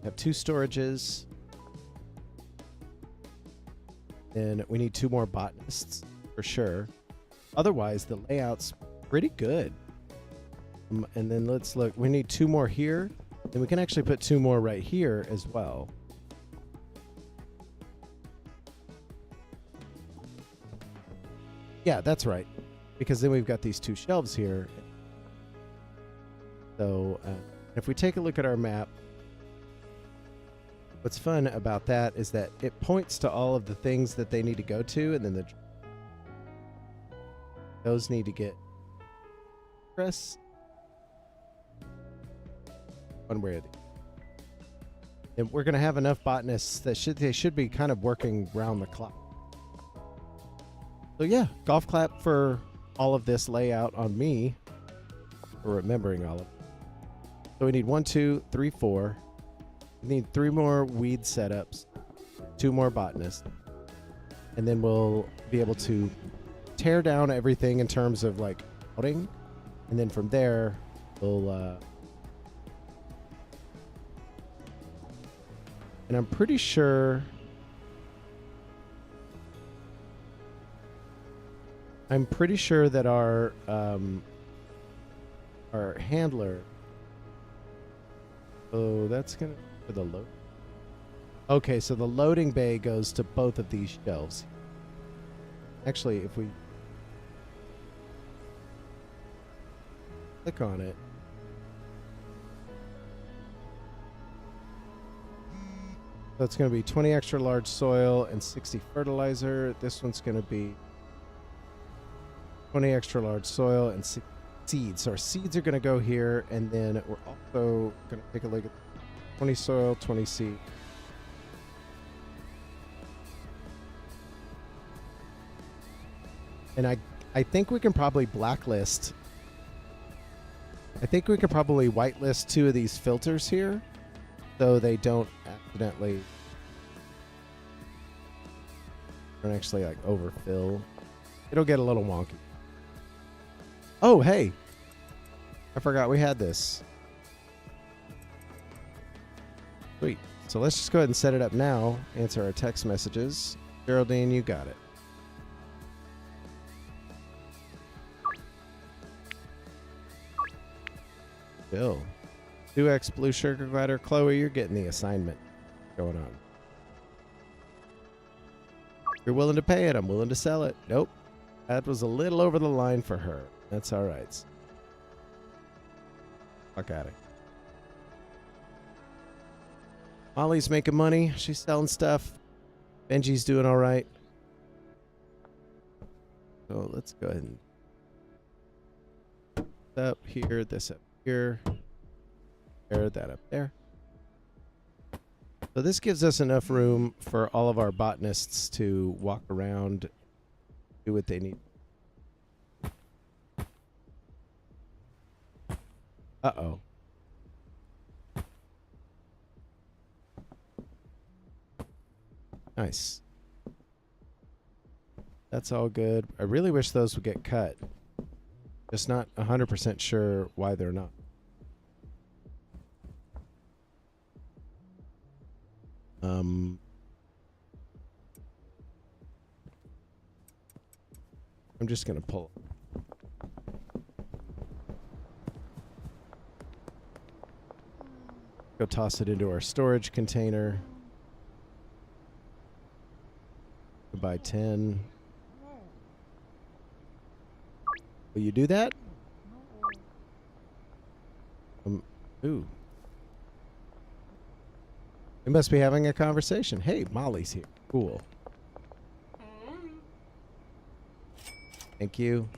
Have 2 storages. Then we need 2 more botanists for sure. Otherwise, the layout's pretty good. And then let's look. We need 2 more here. And we can actually put 2 more right here as well. Yeah, that's right. Because then we've got these 2 shelves here. So if we take a look at our map, what's fun about that is that it points to all of the things that they need to go to, and then those need to get press. One way or the other. And we're going to have enough botanists that they should be kind of working round the clock. So yeah, golf clap for all of this layout on me for remembering all of it. So we need 1, 2, 3, 4. We need 3 more weed setups, 2 more botanists, and then we'll be able to tear down everything in terms of like outing, and then from there we'll and I'm pretty sure that our handler, oh, that's gonna for the load. Okay, so the loading bay goes to both of these shelves. Actually, if we click on it, so it's going to be 20 extra large soil and 60 fertilizer. This one's going to be 20 extra large soil and 60 seeds. So our seeds are going to go here, and then we're also going to take a look at 20 soil, 20 seed. And I think we can probably blacklist. I think we could probably whitelist 2 of these filters here, so they don't accidentally actually like overfill. It'll get a little wonky. Oh, hey, I forgot we had this. Sweet. So let's just go ahead and set it up now. Answer our text messages. Geraldine, you got it. Bill. 2x blue sugar glider. Chloe, you're getting the assignment going on. You're willing to pay it. I'm willing to sell it. Nope. That was a little over the line for her. That's all right. Fuck at it. Molly's making money. She's selling stuff. Benji's doing all right. So let's go ahead and up here, this up here, there, that up there. So this gives us enough room for all of our botanists to walk around, do what they need. Uh-oh. Nice. That's all good. I really wish those would get cut. Just not 100% sure why they're not. I'm just gonna pull. Go toss it into our storage container. Buy 10. Will you do that? Ooh. We must be having a conversation. Hey, Molly's here. Cool. Thank you.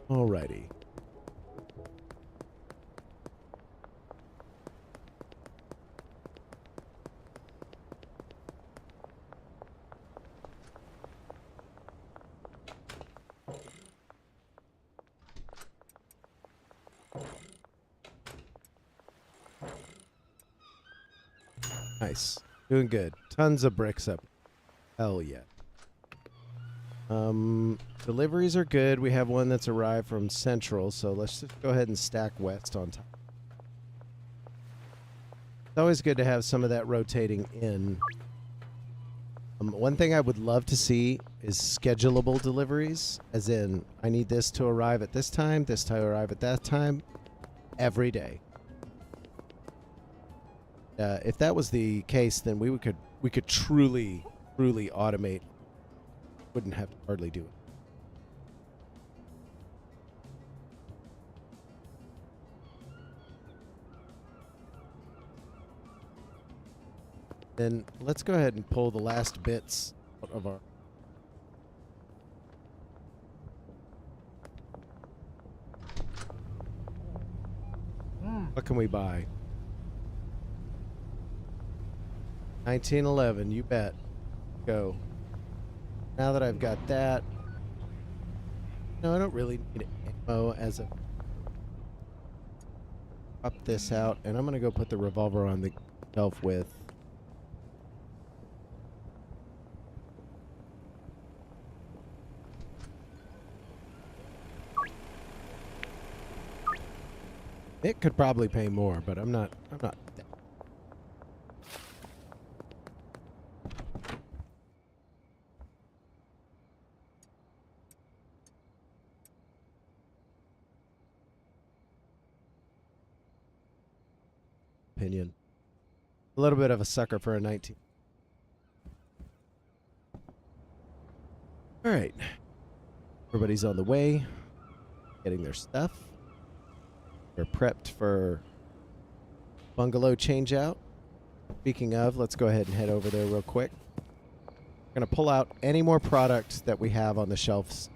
Alrighty. Nice. Doing good. Tons of bricks up. Hell yeah. Deliveries are good. We have one that's arrived from Central, so let's just go ahead and stack West on top. It's always good to have some of that rotating in. One thing I would love to see is schedulable deliveries, as in, I need this to arrive at this time to arrive at that time, every day. If that was the case, then we could truly automate wouldn't have to hardly do it. Then let's go ahead and pull the last bits out of our... What can we buy? 1911, you bet. Go. Now that I've got that... No, I don't really need ammo as a... Pop this out, and I'm going to go put the revolver on the shelf with... It could probably pay more, but I'm not opinion. A little bit of a sucker for a 19. All right. Everybody's on the way, getting their stuff. We're prepped for bungalow change out. Speaking of, let's go ahead and head over there real quick. We're going to pull out any more products that we have on the shelves.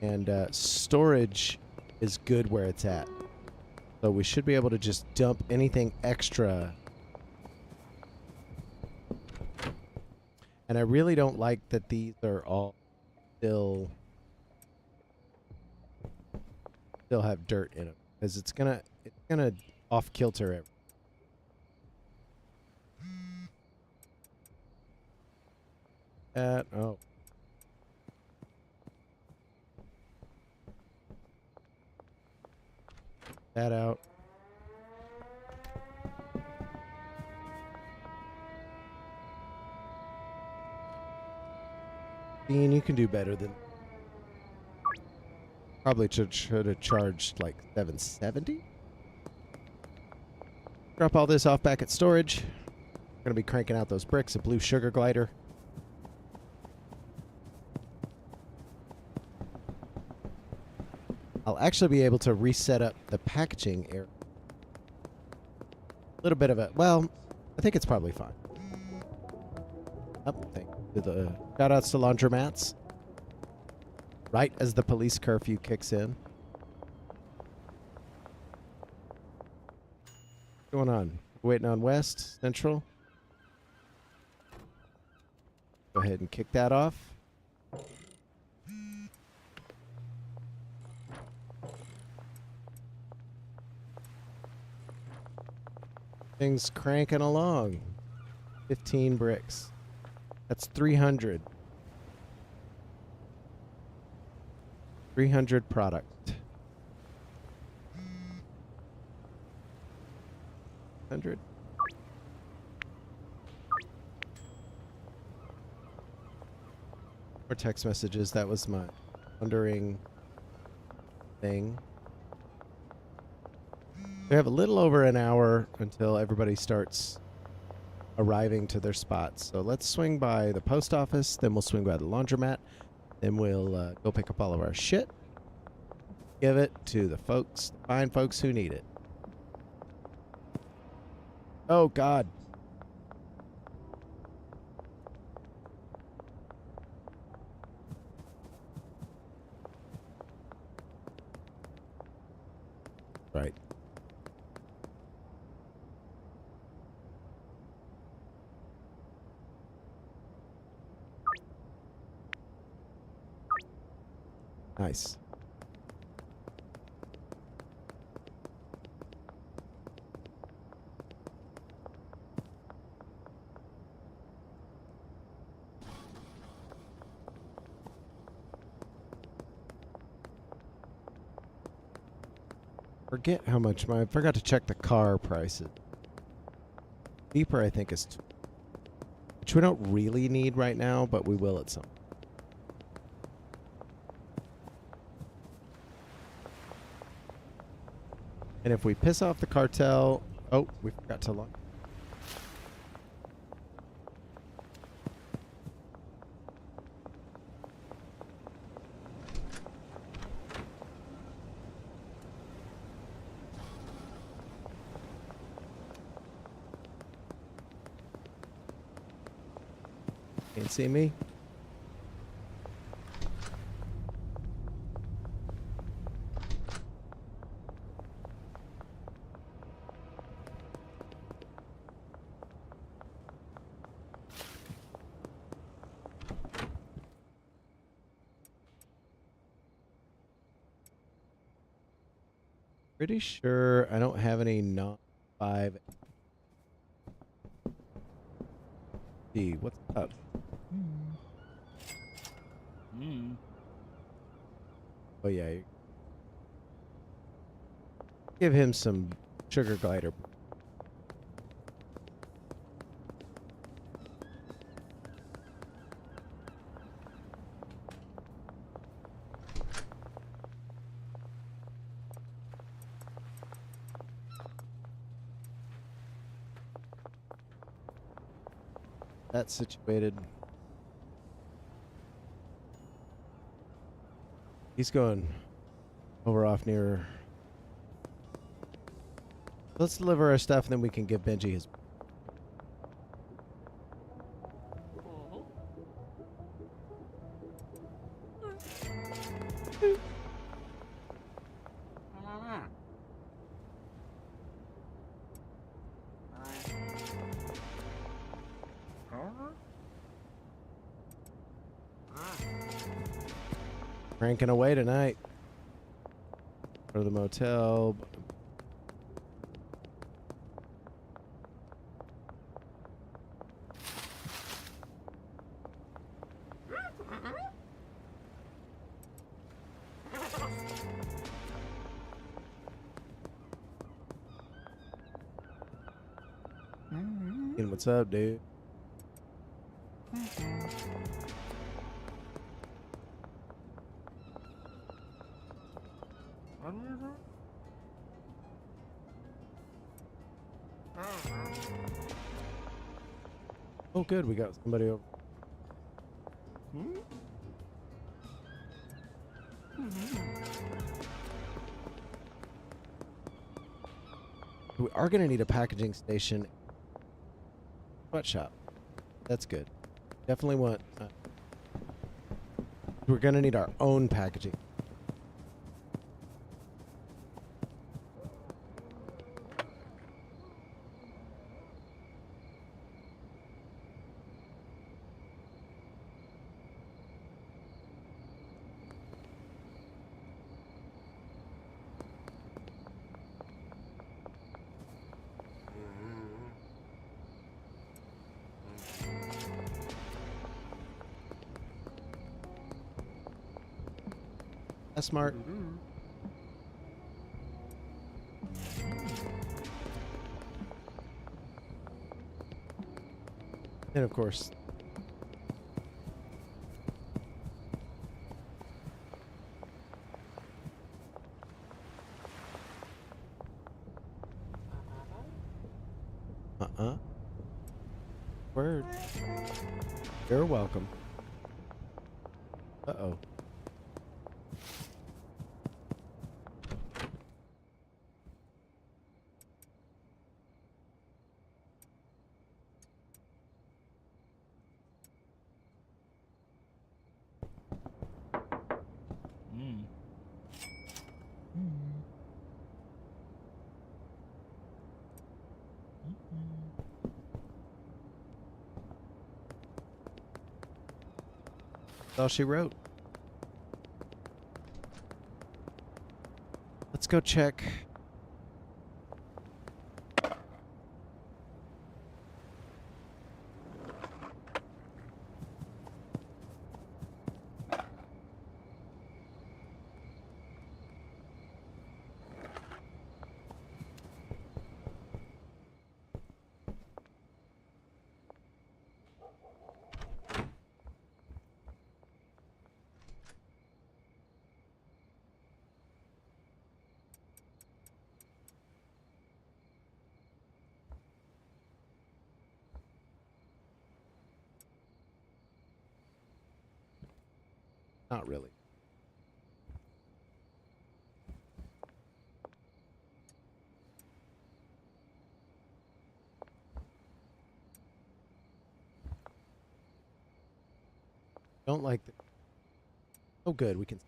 And storage is good where it's at. So we should be able to just dump anything extra. And I really don't like that these are all still have dirt in them, because it's gonna off kilter it. Oh. That out. Dean, you can do better than... Probably should have charged like $770. Drop all this off back at storage. We're going to be cranking out those bricks, a blue sugar glider. I'll actually be able to reset up the packaging area. A little bit of a... Well, I think it's probably fine. Oh, thank you. The shout-outs to laundromats. Right as the police curfew kicks in. What's going on? Waiting on West, Central. Go ahead and kick that off. Things cranking along. 15 bricks. That's 300. 300 product. $100. Or text messages. That was my wondering thing. We have a little over an hour until everybody starts arriving to their spots. So let's swing by the post office, then we'll swing by the laundromat, then we'll go pick up all of our shit, give it to the folks, the fine folks who need it. Oh, God. Right. Nice. Forget how much I forgot to check the car prices. Deeper, I think, is which we don't really need right now, but we will at some. And if we piss off the cartel... Oh, we forgot to lock. Can't see me? Pretty sure I don't have any not 5. See, what's up? Oh yeah. Give him some sugar glider. That's situated. He's going over off near. Let's deliver our stuff and then we can give Benji his. Cranking away tonight. Go to the motel. What's up, dude? Oh, good. We got somebody over. We are going to need a packaging station. Sweatshop. That's good. Definitely want. We're going to need our own packaging. That's smart. And of course, word. You're welcome. Uh-oh. That's all she wrote. Let's go check. Not really. Don't like the... Oh, good. We can...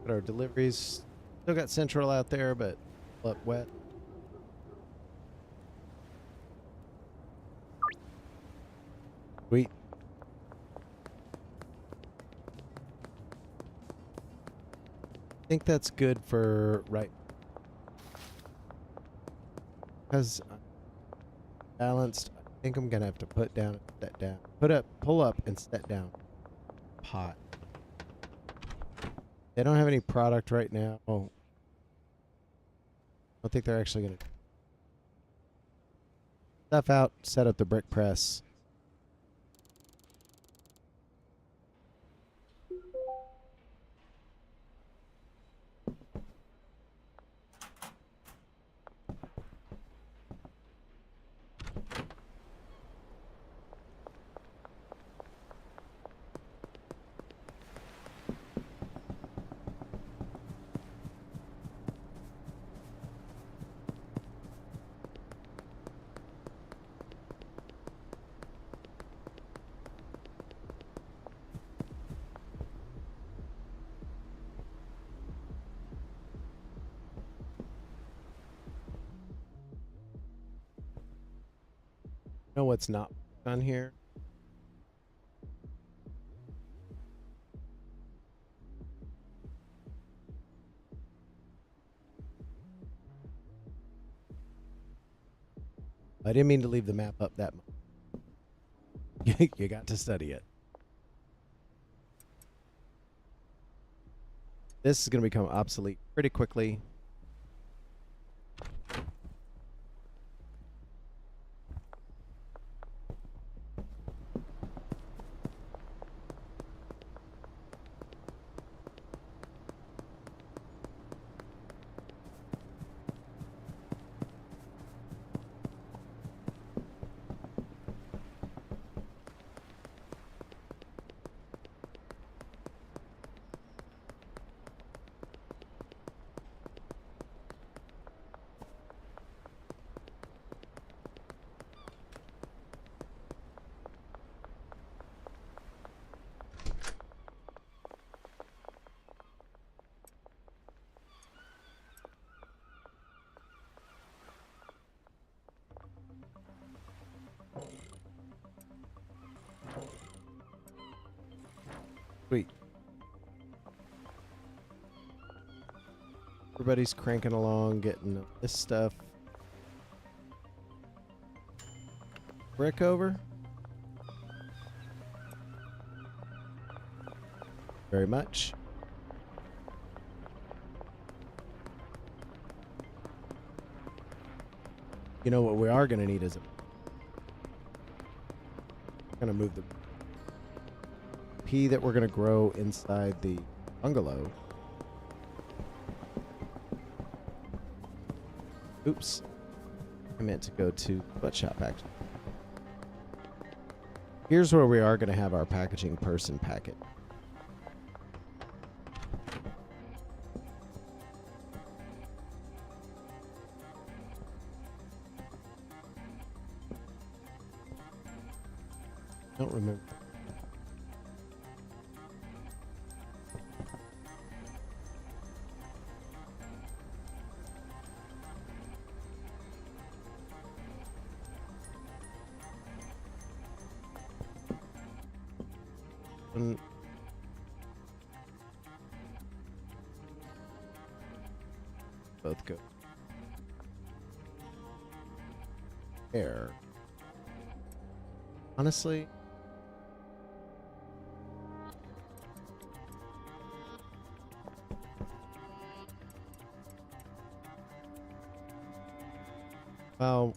Got our deliveries. Still got Central out there, but up wet. Sweet. I think that's good for right. Because I'm balanced, I think I'm gonna have to put down and set down. Pull up and set down. Pot. They don't have any product right now. Oh. I don't think they're actually gonna stuff out, set up the brick press. Know what's not on here? I didn't mean to leave the map up that much. You got to study it. This is going to become obsolete pretty quickly. Sweet. Everybody's cranking along, getting this stuff. Brick over. Very much. You know what we are going to need is a... Going to move the pea that we're going to grow inside the bungalow. Oops. I meant to go to sweatshop actually. Here's where we are going to have our packaging person packet. Don't remember. Both go. There. Honestly, well,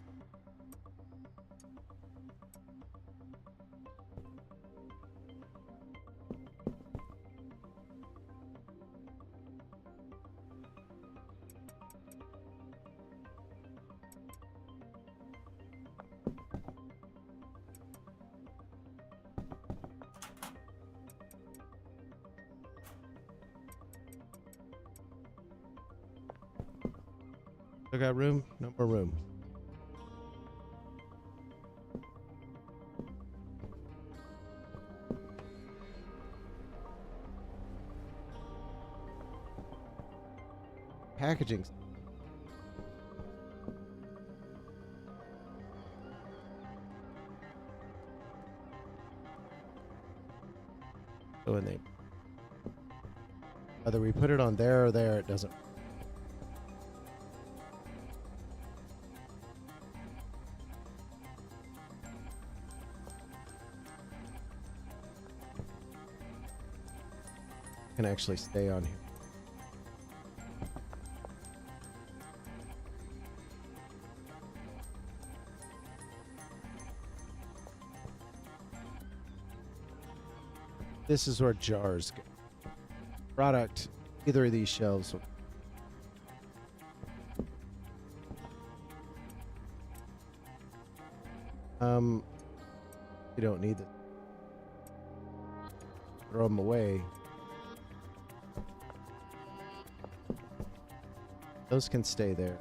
still got room? No more room. Packaging. So when they, whether we put it on there or there, it doesn't. Can actually stay on here. This is where jars go. Product, either of these shelves. You don't need it. Throw them away. Those can stay there.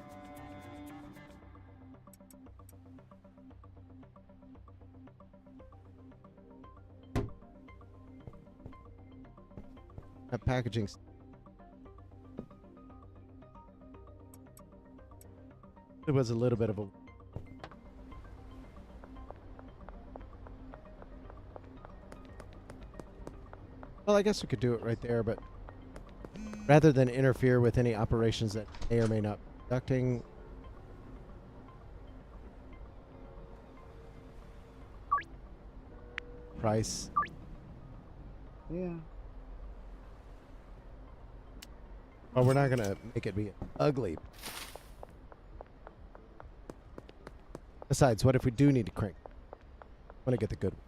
That packaging. It was a little bit of a. Well, I guess we could do it right there, but rather than interfere with any operations that may or may not be conducting. Price. Yeah. Well, we're not going to make it be ugly. Besides, what if we do need to crank? I want to get the good one.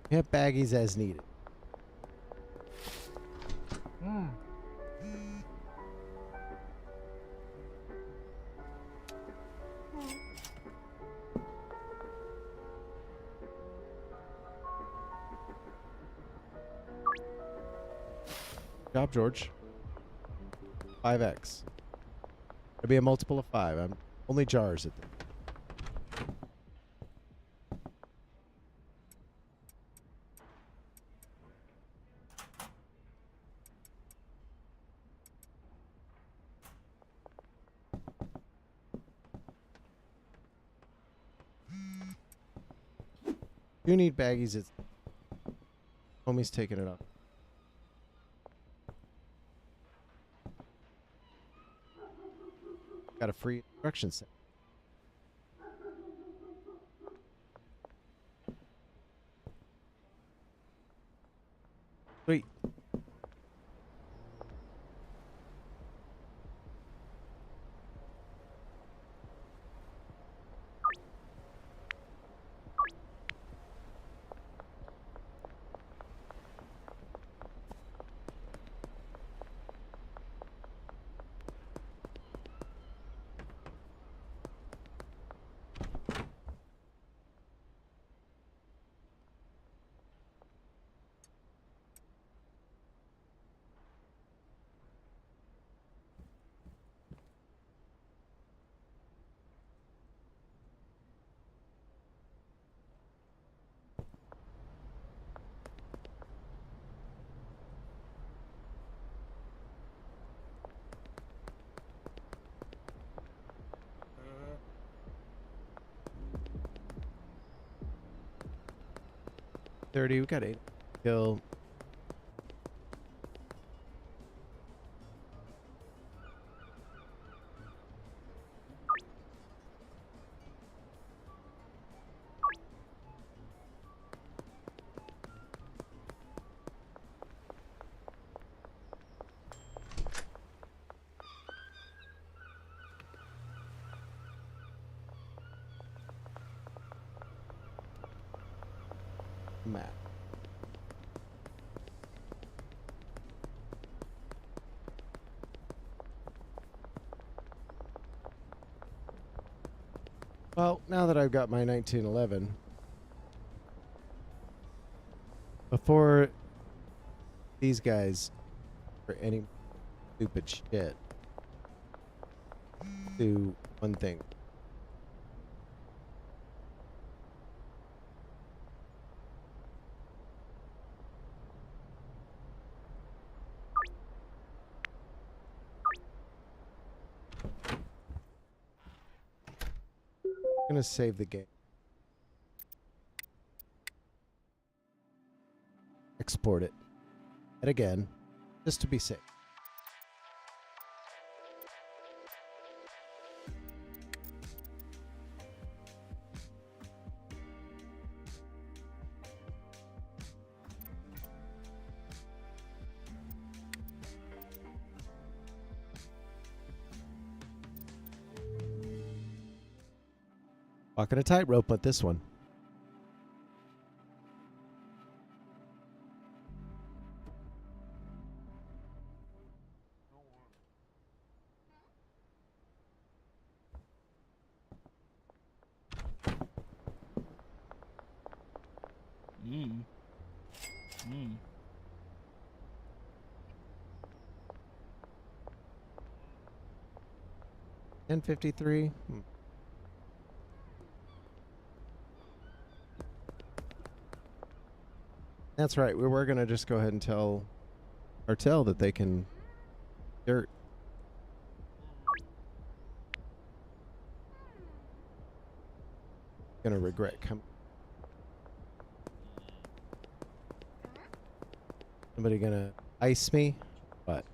We have baggies as needed. Job, George. 5x. It'll be a multiple of 5. I'm only jars at this. You need baggies. It's homie's taking it off. Got a free instruction set. Sweet. 30. We got 8 kill. Map. Well, now that I've got my 1911, before these guys for any stupid shit, do one thing. I'm gonna save the game. Export it. And again, just to be safe. Walking a tightrope with this one. Mm. 10:53. That's right. We were gonna just go ahead and tell Artel that they can dirt. Gonna regret coming. Somebody gonna ice me? What?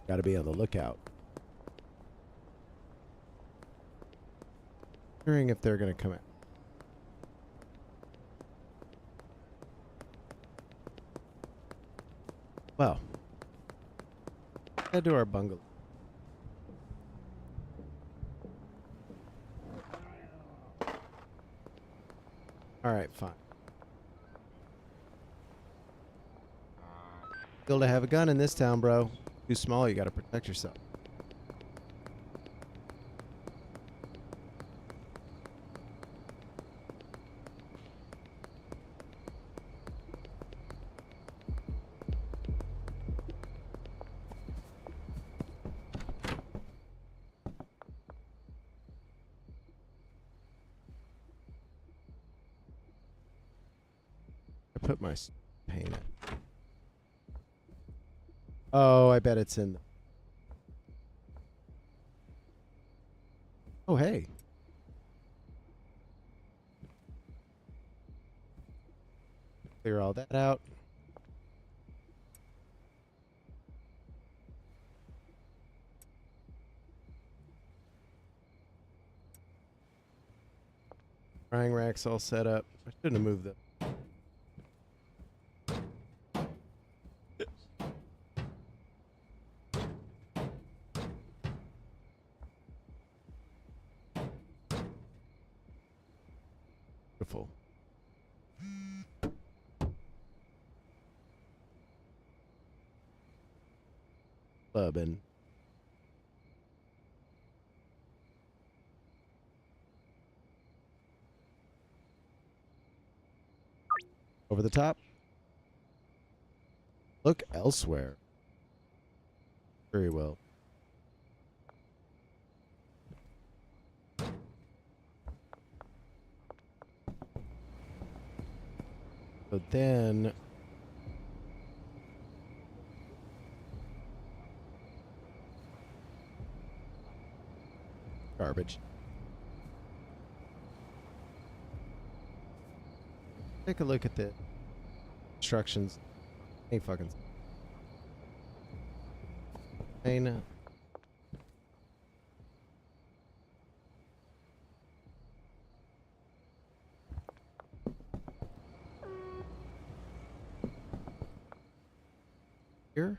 Gotta be on the lookout. Wondering if they're gonna come out. Well, head to our bungalow. All right, fine. Still to have a gun in this town, bro. Too small, you gotta protect yourself. I put my paint in. Oh, I bet it's in. Oh, hey. Clear all that out. Frying rack's all set up. I shouldn't have moved them. Beautiful. Clubbing. Over the top. Look elsewhere. Very well. So then garbage. Take a look at the instructions. Ain't fucking. Ain't. Here.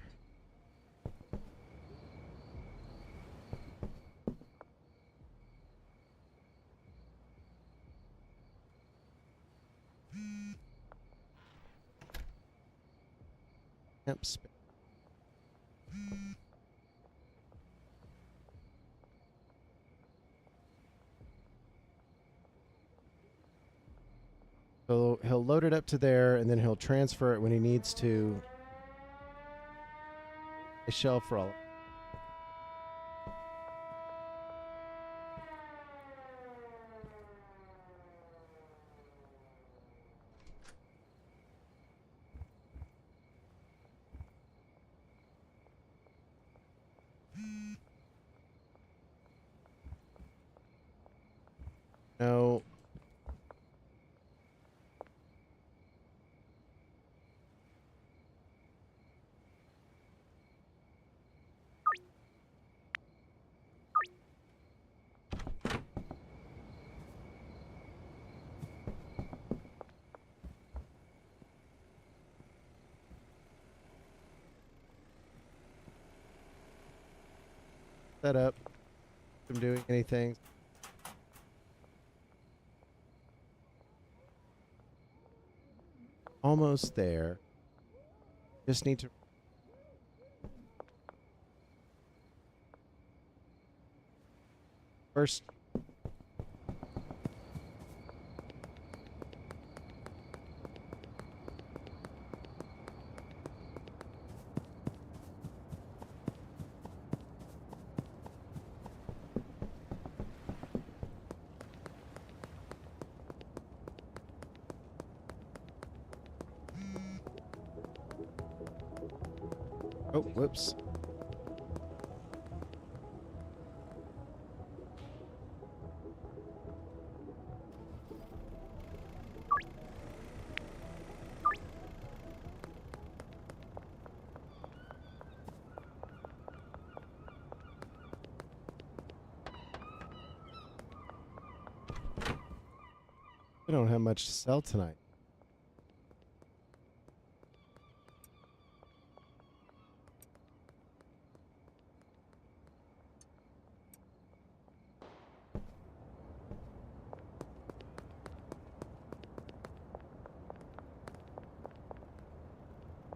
Temp space. So he'll load it up to there, and then he'll transfer it when he needs to. A shelf for all. No. Set up. I'm doing anything. Almost there. Just need to. First. Oh, whoops. We don't have much to sell tonight.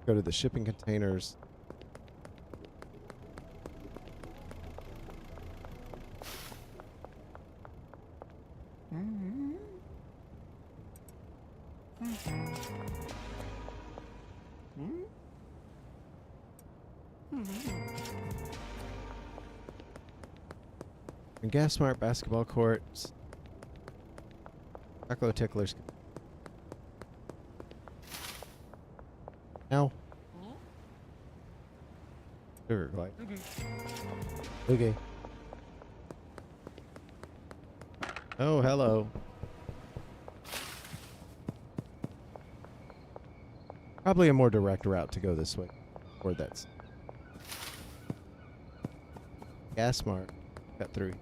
Go to the shipping containers. And Gas Smart basketball courts. Taco ticklers. Now. Sugar glide. Okay. Oh, hello. Probably a more direct route to go this way. Or that's Gas Smart. Cut through.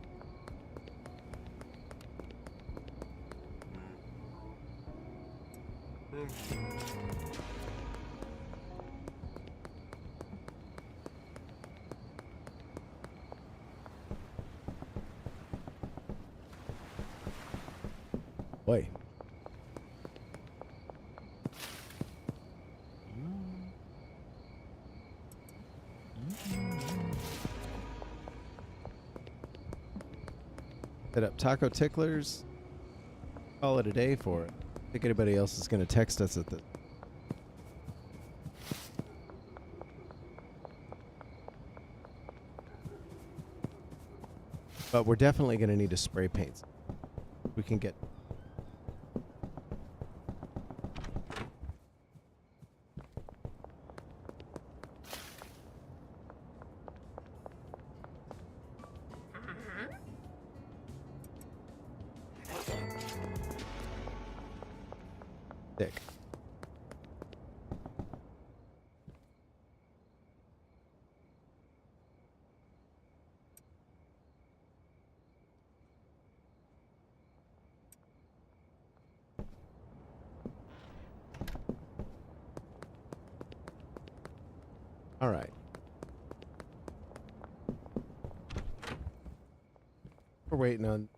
Boy. Set up taco ticklers. Call it a day for it. I think anybody else is going to text us at the. But we're definitely going to need to spray paint. We can get. Sick. All right. We're waiting on.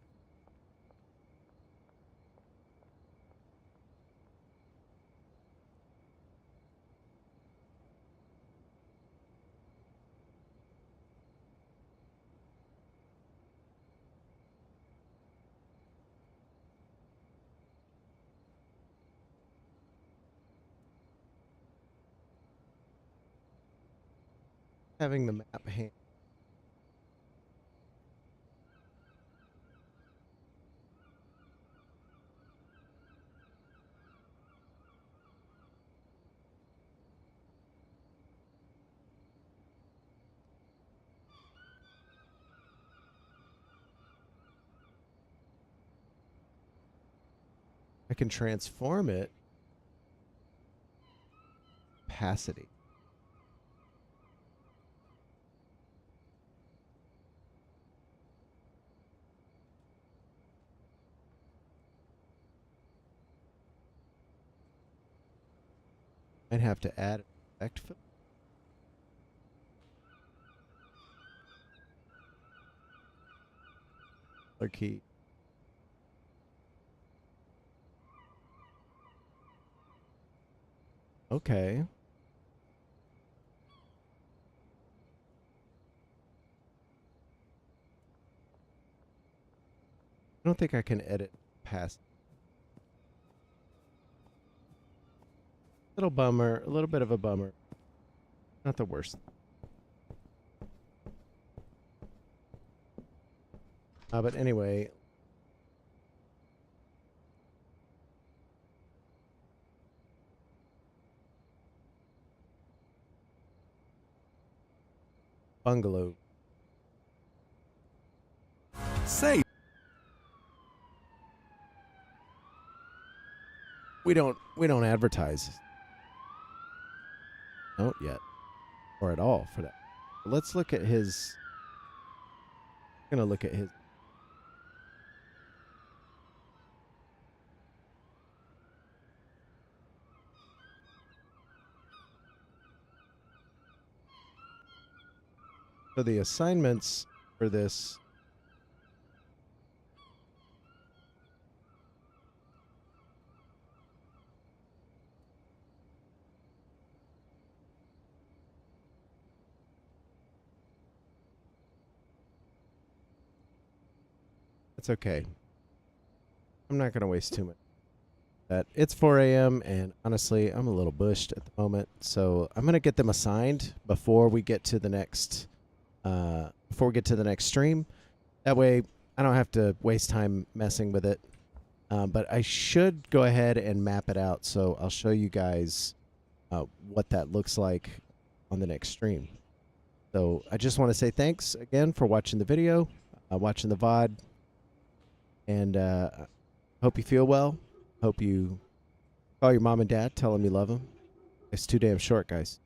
Having the map hand. I can transform it. Opacity. I'd have to add an effect filter. Color key. Okay. I don't think I can edit past. Little bummer, a little bit of a bummer. Not the worst. But anyway. Bungalow. Say, We don't advertise. Don't yet. Or at all for that. Let's look at his. I'm gonna look at his. So the assignments for this. It's okay. I'm not gonna waste too much. That it's 4 a.m. and honestly, I'm a little bushed at the moment, so I'm gonna get them assigned before we get to the next. Before we get to the next stream, that way I don't have to waste time messing with it. But I should go ahead and map it out, so I'll show you guys what that looks like on the next stream. So I just want to say thanks again for watching the video, watching the VOD, and hope you feel well. Hope you call your mom and dad, tell them you love them. It's too damn short, guys.